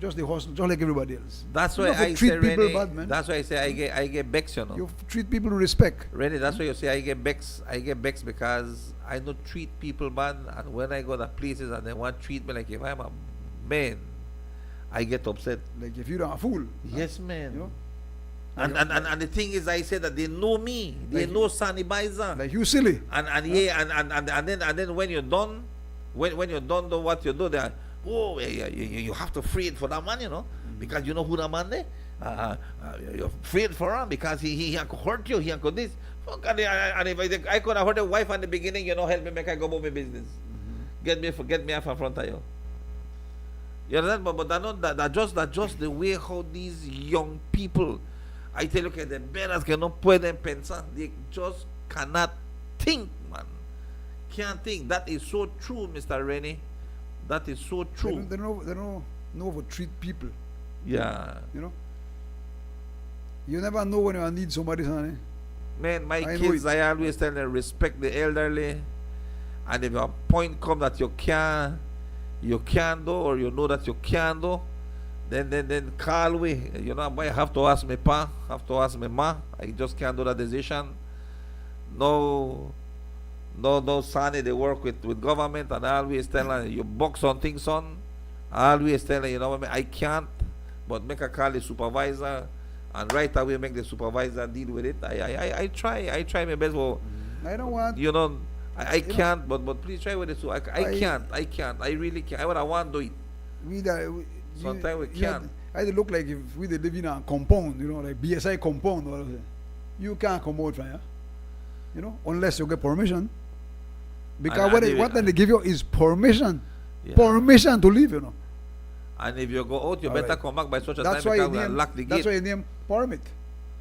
just the hustle, just like everybody else. That's You why don't I treat say, people Rennie, bad, man. that's why I say I get vexed, you know. You treat people with respect. Rennie, that's why you say I get vexed because I don't treat people bad, and when I go to places and they want to treat me like if I'm a man, I get upset. Like if you're a fool. Yes, man. You know? And the thing is, I say that they know me, they Like- know Sonny Baiza, Like you silly. and then when you're done, when you're done do what you do, they are, oh yeah, you have to free it for that man, you know, because you know who that man there. You're afraid for him because he can hurt you, he can this. Fuck, and if I could have hurt a wife in the beginning, help me make I go about my business. Get me off in front of you. You understand? But that just the way how these young people, I tell you, que de veras que no pueden pensar. They just cannot think, man. Can't think. That is so true, Mr. Rennie. That is so true. They don't know how to treat people. Yeah. You know. You never know when you need somebody, son. Man, my I know kids, it. I always tell them respect the elderly. And if a point come that you can do, or you know that you can do, then call me. You know, I have to ask my pa, have to ask my ma. I just can't do that decision. No, Sonny, they work with government, and I always tell her, you box on things on. I always tell her, you know what I mean? I can't, but make a call the supervisor, and right away make the supervisor deal with it. I try my best. Well, I don't want. you know, I You know- can't, but please try with it too. I can't. I really can't. I want to do it. Sometimes we can't. I look like if we live in a compound, like BSI compound, or you can't come out from here, unless you get permission. Because what they give you is permission, Yeah. permission to leave, And if you go out, you All better right. come back by such a That's time why you because we name. lock the That's gate. why you name permit,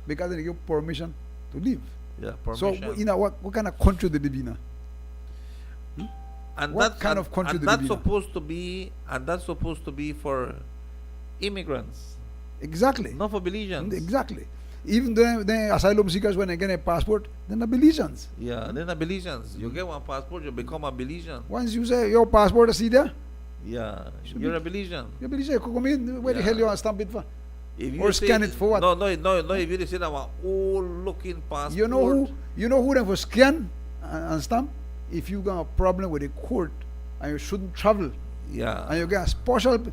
because they give permission to leave. Yeah, So permission. what kind of country they live in? And what that's, kind and, of country and do that's they live in? supposed to be for immigrants, Exactly. not for Belizeans. Exactly. Even the asylum seekers, when they get a passport, they're not Belizeans. Yeah, they're not Belizeans. You get one passport, you become a Belizean. Once you say your passport is there, Yeah, Should you're be- a Belizean. you Belize, you come in. Where the Yeah. hell you want to stamp it for? If you Or say- scan it for what? No. If you say that one old-looking passport, You know who them for scan and stamp? If you got a problem with the court and you shouldn't travel, Yeah. and you get a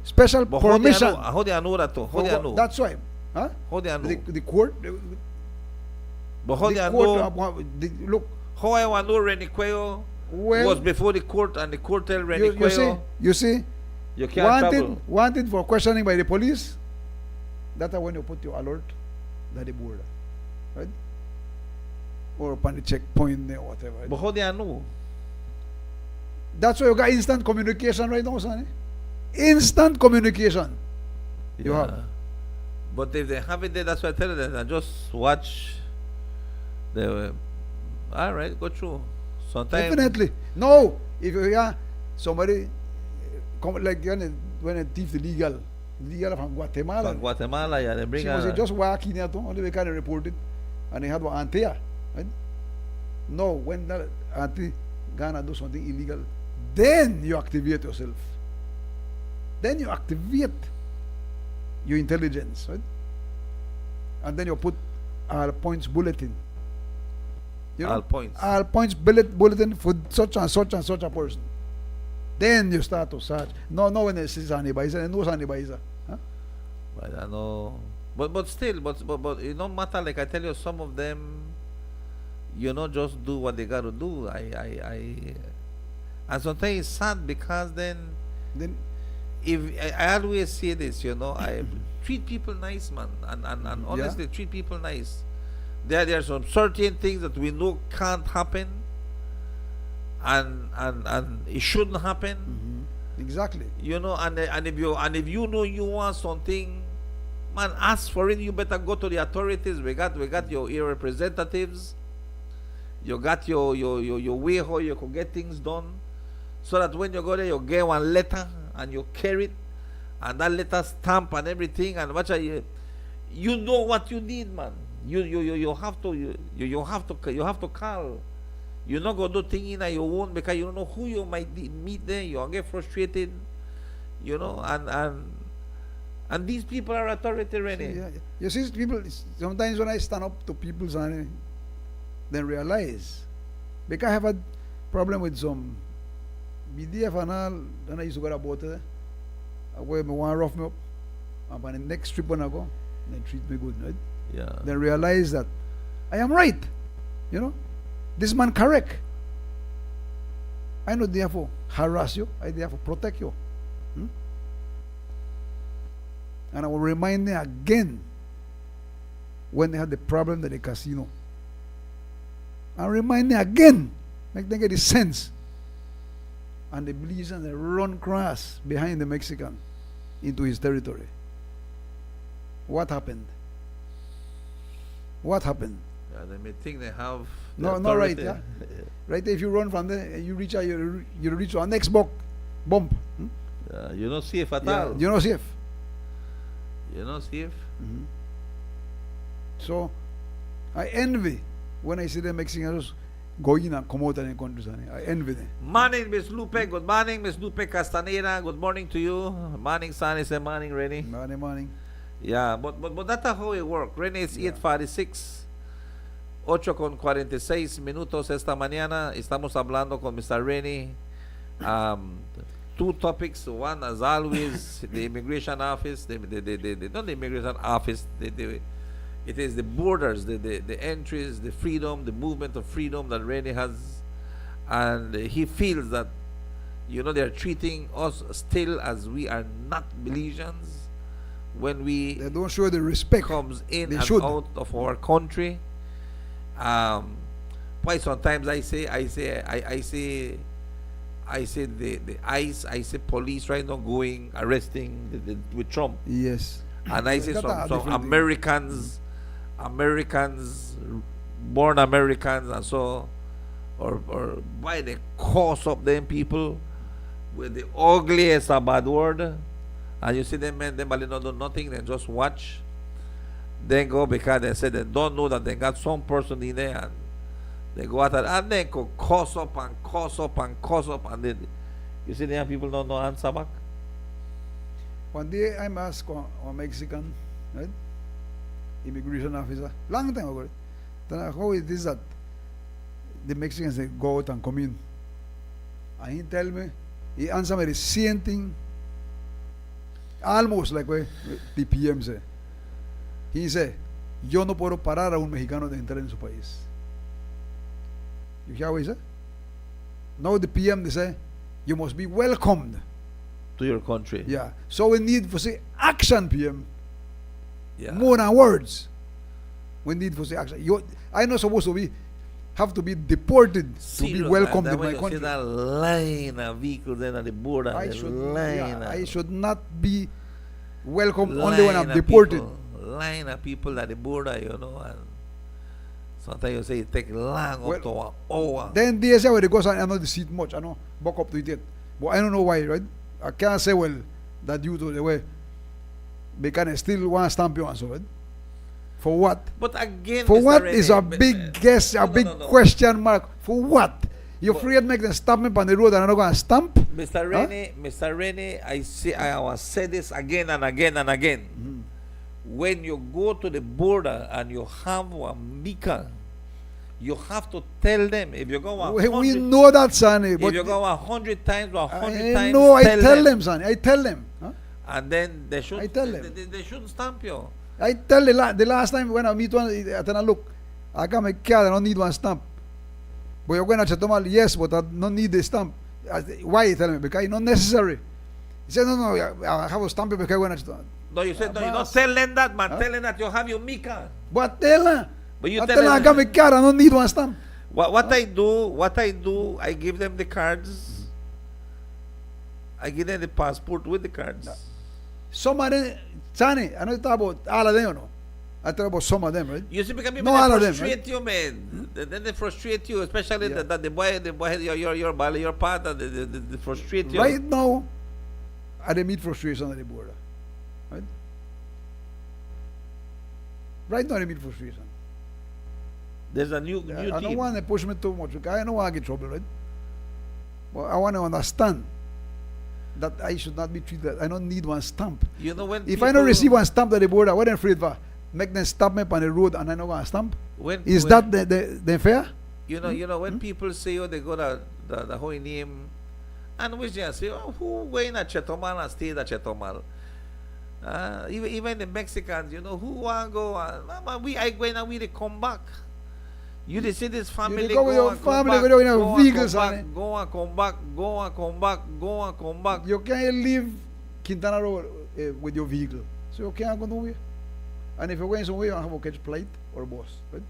special But permission. how do I know that too? How do I know? That's why. Huh? How do I know? The court. But how do I the court. know? Look. How I want to know Rennie Cuello Well, was before the court, and the court tell Rennie Cuello you see, you can't travel. wanted for questioning by the police. That's when you put your alert at the border, right? Or upon the checkpoint or whatever. Right? But how do I know? That's why you got instant communication right now, son. Instant communication. You Yeah. have. But if they have it there, that's why I tell them. I just watch. All right, go through. Sometimes Definitely. No, if you hear somebody come like when a thief illegal from Guatemala, from Guatemala, yeah, they bring she was a, just walking here, only we kind of reported, and they had one auntie, right? No, when that auntie gonna do something illegal, then you activate yourself. Then you activate your intelligence, right? And then you put all points bulletin. all points. All points bulletin for such and such and such a person. Then you start to search. No, when they see anybody, they know anybody. Huh? But I know. But still, but it don't matter. Like I tell you, some of them, just do what they gotta do. And sometimes it's sad because then, Then if I always say this, I treat people nice, man, and honestly treat people nice. There are some certain things that we know can't happen, and it shouldn't happen. exactly. And if you know you want something, man, ask for it. You better go to the authorities. We got your representatives. You got your way how you can get things done, so that when you go there, you get one letter and you carry it, and that letter stamp and everything, and you know what you need, man. You have to call. You're not gonna do things in your own because you don't know who you might meet there. You'll get frustrated, and these people are authoritarian. Yeah. You see, people, sometimes when I stand up to people, son, then realize, because I have a problem with some BDF and all, then I used to go about it. I go, me want to rough me up. And on the next trip when I go, they treat me good, right? Yeah. Then realize that I am right. This man correct. I not there for harass you. I there for protect you. And I will remind them again when they had the problem at the casino. And remind them again, make them get the sense. And the Belizeans, they run cross behind the Mexican into his territory. What happened? What happened? Yeah, they may think they have. No, not right, yeah. Right there, if you run from there, you reach out, you reach our next bump. Yeah, you don't see if at Yeah, all. you know, safe. You don't see if. So, I envy when I see the Mexicans going and come out in the country. I envy them. Morning, Miss Lupe. Good morning, Miss Lupe Castaneda. Good morning to you. Morning, Sunny. Say morning, Rennie. Morning. Yeah, but that's how it works. Rennie, it's 8:46. 8:46 minutos esta mañana. Estamos hablando con Mr. Rennie. Two topics. One, as always, the immigration office. Not the immigration office. It is the borders, the entries, the freedom, the movement of freedom that Rennie has. And he feels that, they are treating us still as we are not Belizeans when we They don't show the respect. comes in They and should. out of our country. Why sometimes I say the ICE, I say police right now going arresting with Trump, Yes. and I say That's a some different thing. Americans, born Americans, and so or why they cause up them people with the ugliest a bad word, and you see them men, them don't do nothing, they just watch. Then go because they say they don't know that they got some person in there, and they go out and then go cuss up, and then you see there people don't know answer back. One day I'm asked a Mexican, right, immigration officer, long time ago, then how it is that the Mexicans they go out and come in, and he tell me, he answer me the same thing, almost like what the PM say. He said, yo no puedo parar a un mexicano de entrar en su país. You hear what he said? Now the PM they say, you must be welcomed. To your country. Yeah. So we need for say action, PM. Yeah. More than words. We need for say action. I not supposed to have to be deported to be Serious, welcomed man. in That my when you country. see that line of vehicles then at the border, I should not be welcomed only when I'm deported. Line of people at the border, and sometimes you say it take long up to an hour. Then they say, well, they go and not see it much. I know, buck up to it yet. But I don't know why, right? I can't say, well, that due to the way they can still want to stamp you and so, right? For what? But again, For Mr. what Rene, is a big guess, a big no. question mark? For what? You're afraid to make them stop me on the road and I'm not going to stamp? Mr. Rene, I will say this again and again and again. When you go to the border and you have a Mika, you have to tell them. If you go 100, We know that, Sonny. if But you go 100 times or 100 I times, know, I tell them, Sonny. I tell them. Huh? and then they should. I tell them. They shouldn't stamp you. I tell the last time when I meet one, I tell them, look, I got my card, I don't need one stamp. But you're going to Chetomal, yes, but I don't need the stamp. Why? He tell me, because it's not necessary. He said, no, I have a stamp because I'm going to Chetomal. No, you said, no, you don't tell them that, man. Tell them that you have your Mika. But tell her. But you I tell tell her, I them- got my card, I don't need one stamp. What I do, I give them the cards. I give them the passport with the cards. Some of them, Sani, I don't talk about all of them, you know. I talk about some of them, right? You see, because people No, all they of them, frustrate you, man. Then they frustrate you, especially Yeah. that the boy, your partner, they frustrate you. Right now, I don't meet frustration at the border. Right? Right now, I meet frustration. There's a new I don't team. want to push me too much because I don't want to get trouble, right? But I want to understand that I should not be treated. I don't need one stamp. You know when If I don't receive one stamp at the border, what am I afraid for? Make them stop me on the road and I don't want a stamp? Is that the fair? you know when people say, oh, they go to the whole name, and we just say, oh, who going at Chetomal and stay at Chetomal? Even the Mexicans, you know, who want to go? I go and we they come back. You they see this family go with your and come family, back, go in your go and vehicles, come back, honey. go and come back, go and come back, go and come back. You can't leave Quintana Road with your vehicle. So you can't go nowhere. And if you're going somewhere, you have to catch flight or bus. Right?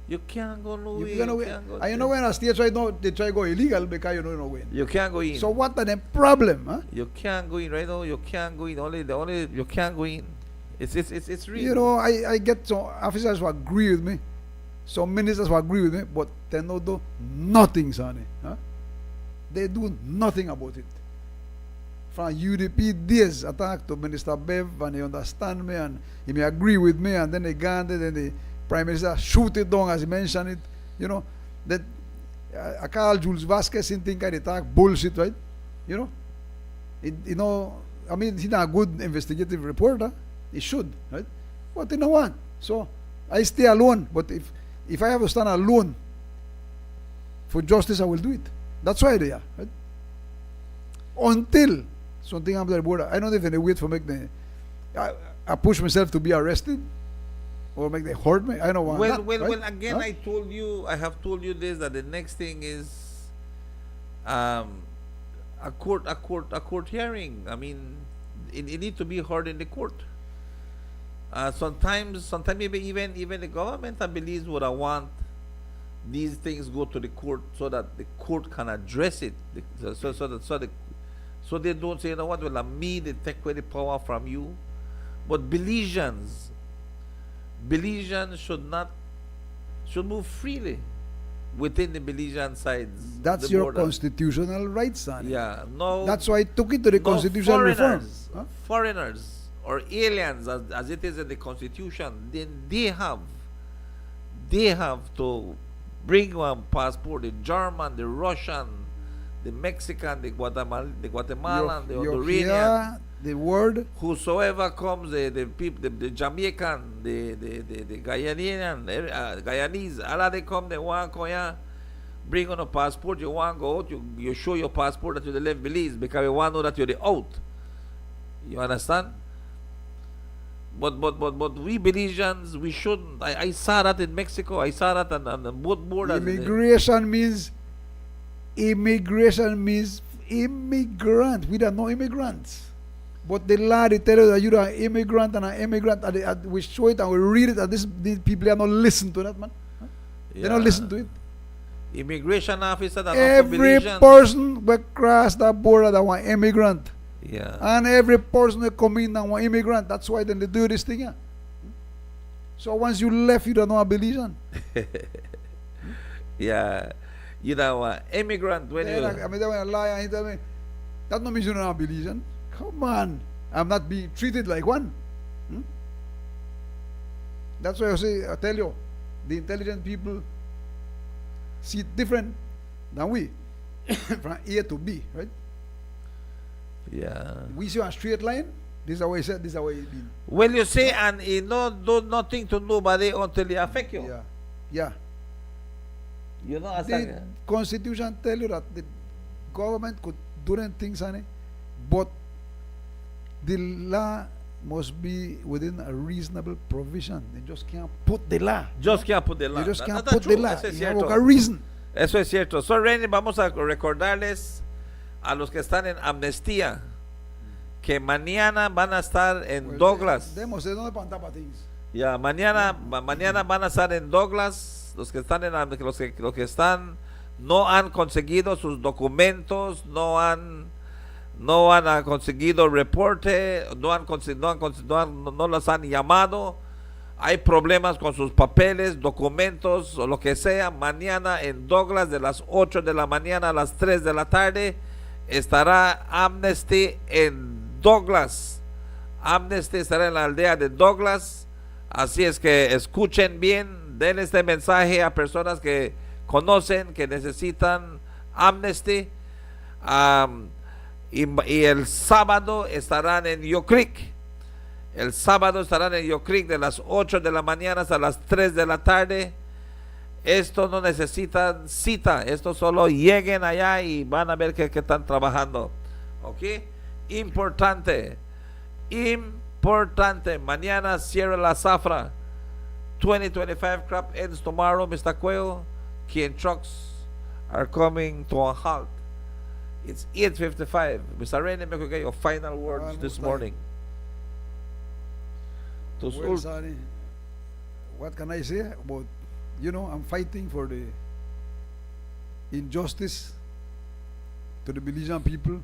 You can't go nowhere. You can't go. can't go And you know when a state try they try to go illegal because you know you're not going. You can't go in. So what are the problem? Huh? You can't go in right now. You can't go in. Only you can't go in. It's real. You know, I get some officers who agree with me, some ministers who agree with me, but they don't do nothing, sonny. Huh? They do nothing about it. From UDP days, I talk to Minister Bev and he understand me and he may agree with me and then they go and then the Prime Minister shoot it down as he mentioned it. You know, that I call Jules Vasquez and think they talk bullshit, right? You know, you know, I mean, he's not a good investigative reporter. He should, right? But you know what? So I stay alone. But if I have to stand alone for justice, I will do it. That's why they are, right? Until something happens at the border, I don't even wait for make the. I push myself to be arrested or make them hurt me. I don't want that. Well, right? again, Huh? I have told you this, that the next thing is a court hearing. I mean, it need to be heard in the court. Sometimes maybe even the government, I believe, would want these things go to the court so that the court can address it. So they don't say, you know what, well, me, they take away the power from you. But Belizeans should move freely within the Belizean sides. That's the your border. constitutional right, son. Yeah, no. That's why I took it to the no constitutional reform. foreigners, Huh? foreigners or aliens, as it is in the constitution, then they have to bring one passport. The German, the Russian, the Mexican, the Guatemalan, the You Honduran, hear the word whosoever comes, the people, the Jamaican, the Guyanian, Guyanese, all they come, they want to come here, bring on a passport. You want to go out, you show your passport that you left Belize because we want to know that you're the out. You understand? But we Belizeans, we shouldn't. I saw that in Mexico. I saw that on both borders. immigration means immigrant. We are no immigrants. But the law they tell you that you're an immigrant and an immigrant, and we show it and we read it, and these people are not listen to that, man. Huh? They don't listen to it. Immigration officer that not Every Belizean. person will cross that border that want immigrant. Yeah. And every person will come in and want immigrant. That's why then they do this thing. Yeah? So once you left, you don't know a Belizean. Yeah. You know, immigrant when Then you. I mean, they want to lie and he tell me, that no means you're not a Belizean. Come on. I'm not being treated like one. Hmm? That's why I tell you, the intelligent people see it different than we. From A to B, right? Yeah. We see a straight line. This is how I said, this is how it been. Well, you say, and you know, do nothing to nobody until they affect you. Yeah. Yeah. You know, as The Constitution tell you that the government could do them things, honey, but the law must be within a reasonable provision. They just can't put the law. Just can't put the law. You just That- can't that's put true. the law. Eso es You have cierto. a reason. Eso es cierto. So, Renny, vamos a recordarles a los que están en amnistía que mañana van a estar en Well, Douglas. Demos, they don't want tapa things. Ya, mañana van a estar en Douglas. Los que están los que están no han conseguido sus documentos, no han conseguido reporte, no los han llamado. Hay problemas con sus papeles, documentos o lo que sea. Mañana en Douglas de las 8 de la mañana a las 3 de la tarde estará Amnesty en Douglas. Amnesty estará en la aldea de Douglas. Así es que escuchen bien, den este mensaje a personas que conocen, que necesitan Amnesty. Y el sábado estarán en Yo Creek. El sábado estarán en Yo Creek de las 8 de la mañana hasta las 3 de la tarde. Esto no necesitan cita, esto solo lleguen allá y van a ver que están trabajando. ¿Ok? Importante. Mañana cierra la zafra. 2025 crop ends tomorrow, Mr. Quayle. Key and trucks are coming to a halt. It's 8:55. Mr. Rennie, me could get your final words this morning. Well, Sonny, what can I say? But, I'm fighting for the injustice to the Belizean people,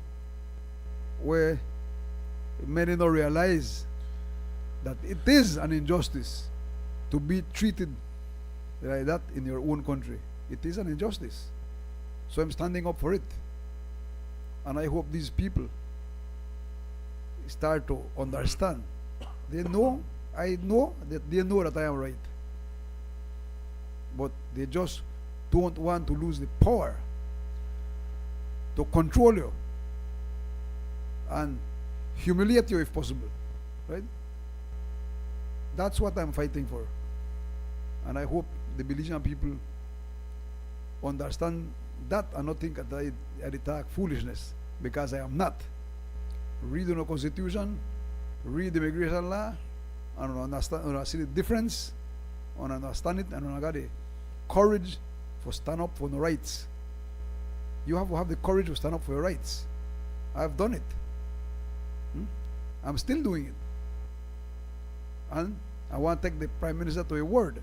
where many don't realize that it is an injustice to be treated like that in your own country. It is an injustice. So I'm standing up for it. And I hope these people start to understand. I know that they know that I am right. But they just don't want to lose the power to control you and humiliate you if possible. Right? That's what I'm fighting for. And I hope the Belizean people understand that and not think that I attack foolishness, because I am not. Read the Constitution, read the immigration law, and understand, and see the difference, and understand it, and I got the courage for stand up for the rights. You have to have the courage to stand up for your rights. I've done it. I'm still doing it. And I want to take the Prime Minister to a word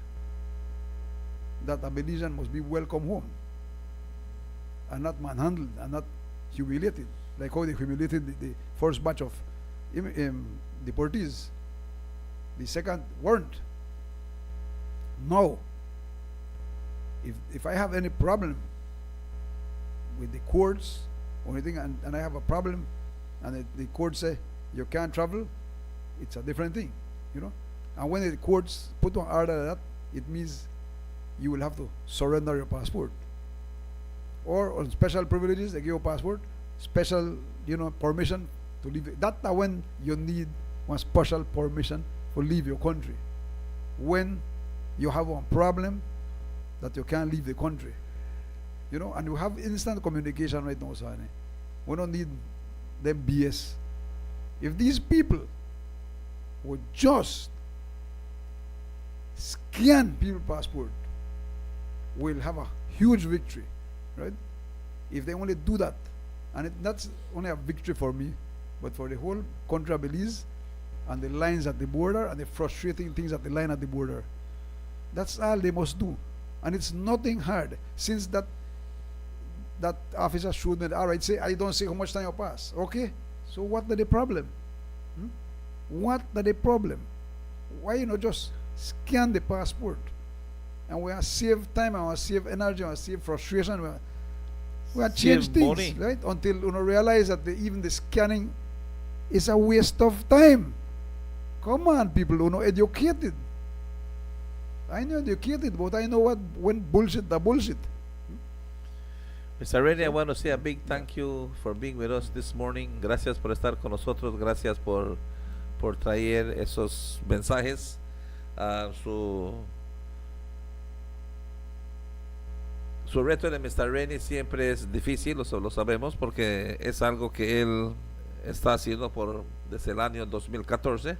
that a Belizean must be welcome home and not manhandled and not humiliated, like how they humiliated the first batch of deportees. The second weren't. No. If I have any problem with the courts or anything, and I have a problem, and the court say you can't travel, it's a different thing, And when the courts put on order that, it means you will have to surrender your passport. Or on special privileges, they give you a passport, special, permission to leave. That's when you need one special permission to leave your country. When you have a problem that you can't leave the country. And you have instant communication right now, Sani. We don't need them BS. If these people would just scan people's passport, we'll have a huge victory, right? If they only do that, and that's only a victory for me, but for the whole country of Belize, and the lines at the border, and the frustrating things at the line at the border. That's all they must do. And it's nothing hard, since that officer showed me, all right, say, I don't see how much time you pass. Okay, so what is the problem? What is the problem? Why just scan the passport? And we are save time, and we save energy, and we save frustration. We are change Save things, money. right? Until realize that even the scanning is a waste of time. Come on, people who know educated. I know educated, but I know when bullshit the bullshit. Mr. Rennie, I want to say a big thank you for being with us this morning. Gracias por estar con nosotros. Gracias por traer esos mensajes. Su reto de Mr. Rennie siempre es difícil, lo sabemos, porque es algo que él está haciendo desde el año 2014.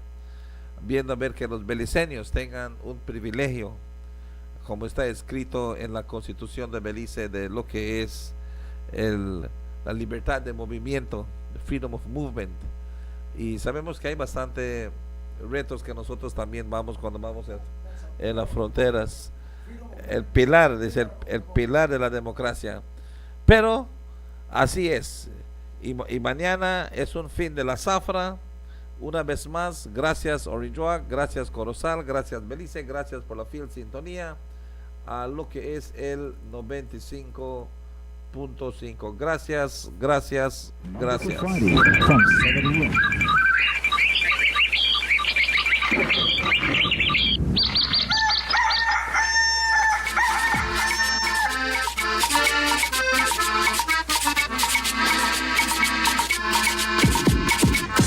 viendo a ver que los beliceños tengan un privilegio, como está escrito en la Constitución de Belice, de lo que es la libertad de movimiento, the freedom of movement. Y sabemos que hay bastante retos que nosotros también vamos cuando vamos en las fronteras. El pilar, dice, el pilar de la democracia. Pero así es. Y mañana es un fin de la zafra. Una vez más, gracias Orinjoa, gracias Corozal, gracias Belice, gracias por la fiel sintonía a lo que es el 95.5. Gracias, gracias, gracias. Friday from 7 a.m.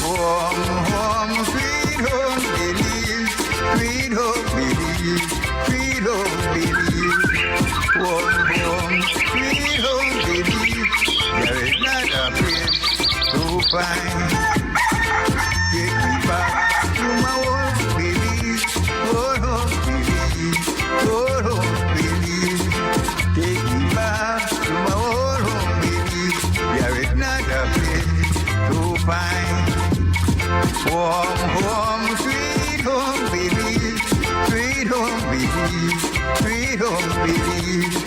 Home, sweet home, Belize, sweet home, Belize, sweet home, Belize. Home, sweet home, Belize. There is not a place so fine. Take me back to my home, Belize, home, Belize, home, Belize. Take me back to my home, Belize. There is not a place so fine. Home, sweet home, Belize, sweet home, Belize, sweet home, Belize.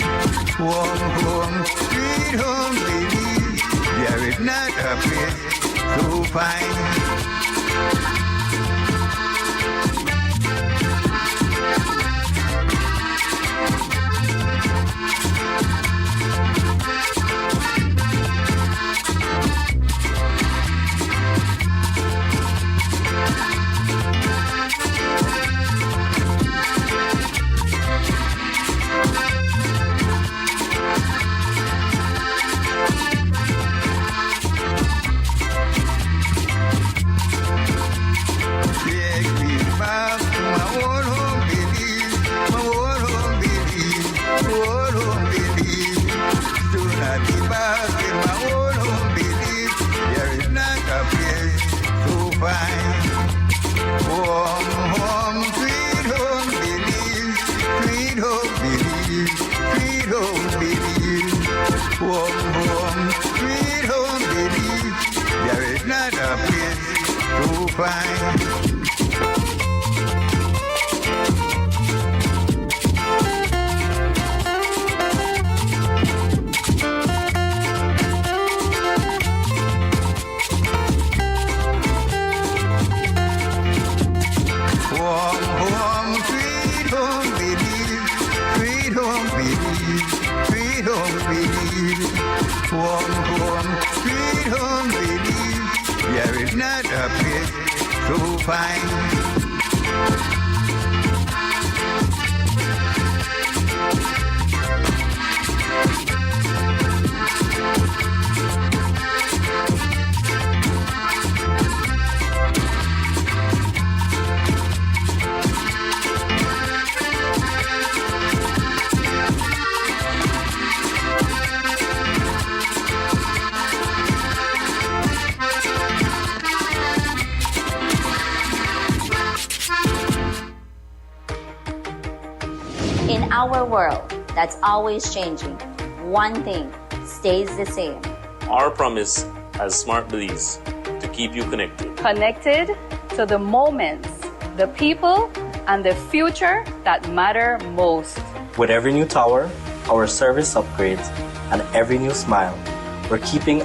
Home, sweet home, Belize. There is not a place so fine. Take me back to my old home, Belize, my old home, Belize, old home, Belize. Soon I'll be back in my old home, Belize. There is not a place so fine. Home, sweet home, Belize, sweet home, Belize, sweet home, Belize. Home, sweet home, Belize. There is not a place so fine. Home, sweet home, Belize, sweet home, Belize, sweet home, Belize. Home, sweet home, Belize. There is not a place so fine. In our world that's always changing, one thing stays the same. Our promise as Smart Belize to keep you connected. Connected to the moments, the people, and the future that matter most. With every new tower, our service upgrades, and every new smile, we're keeping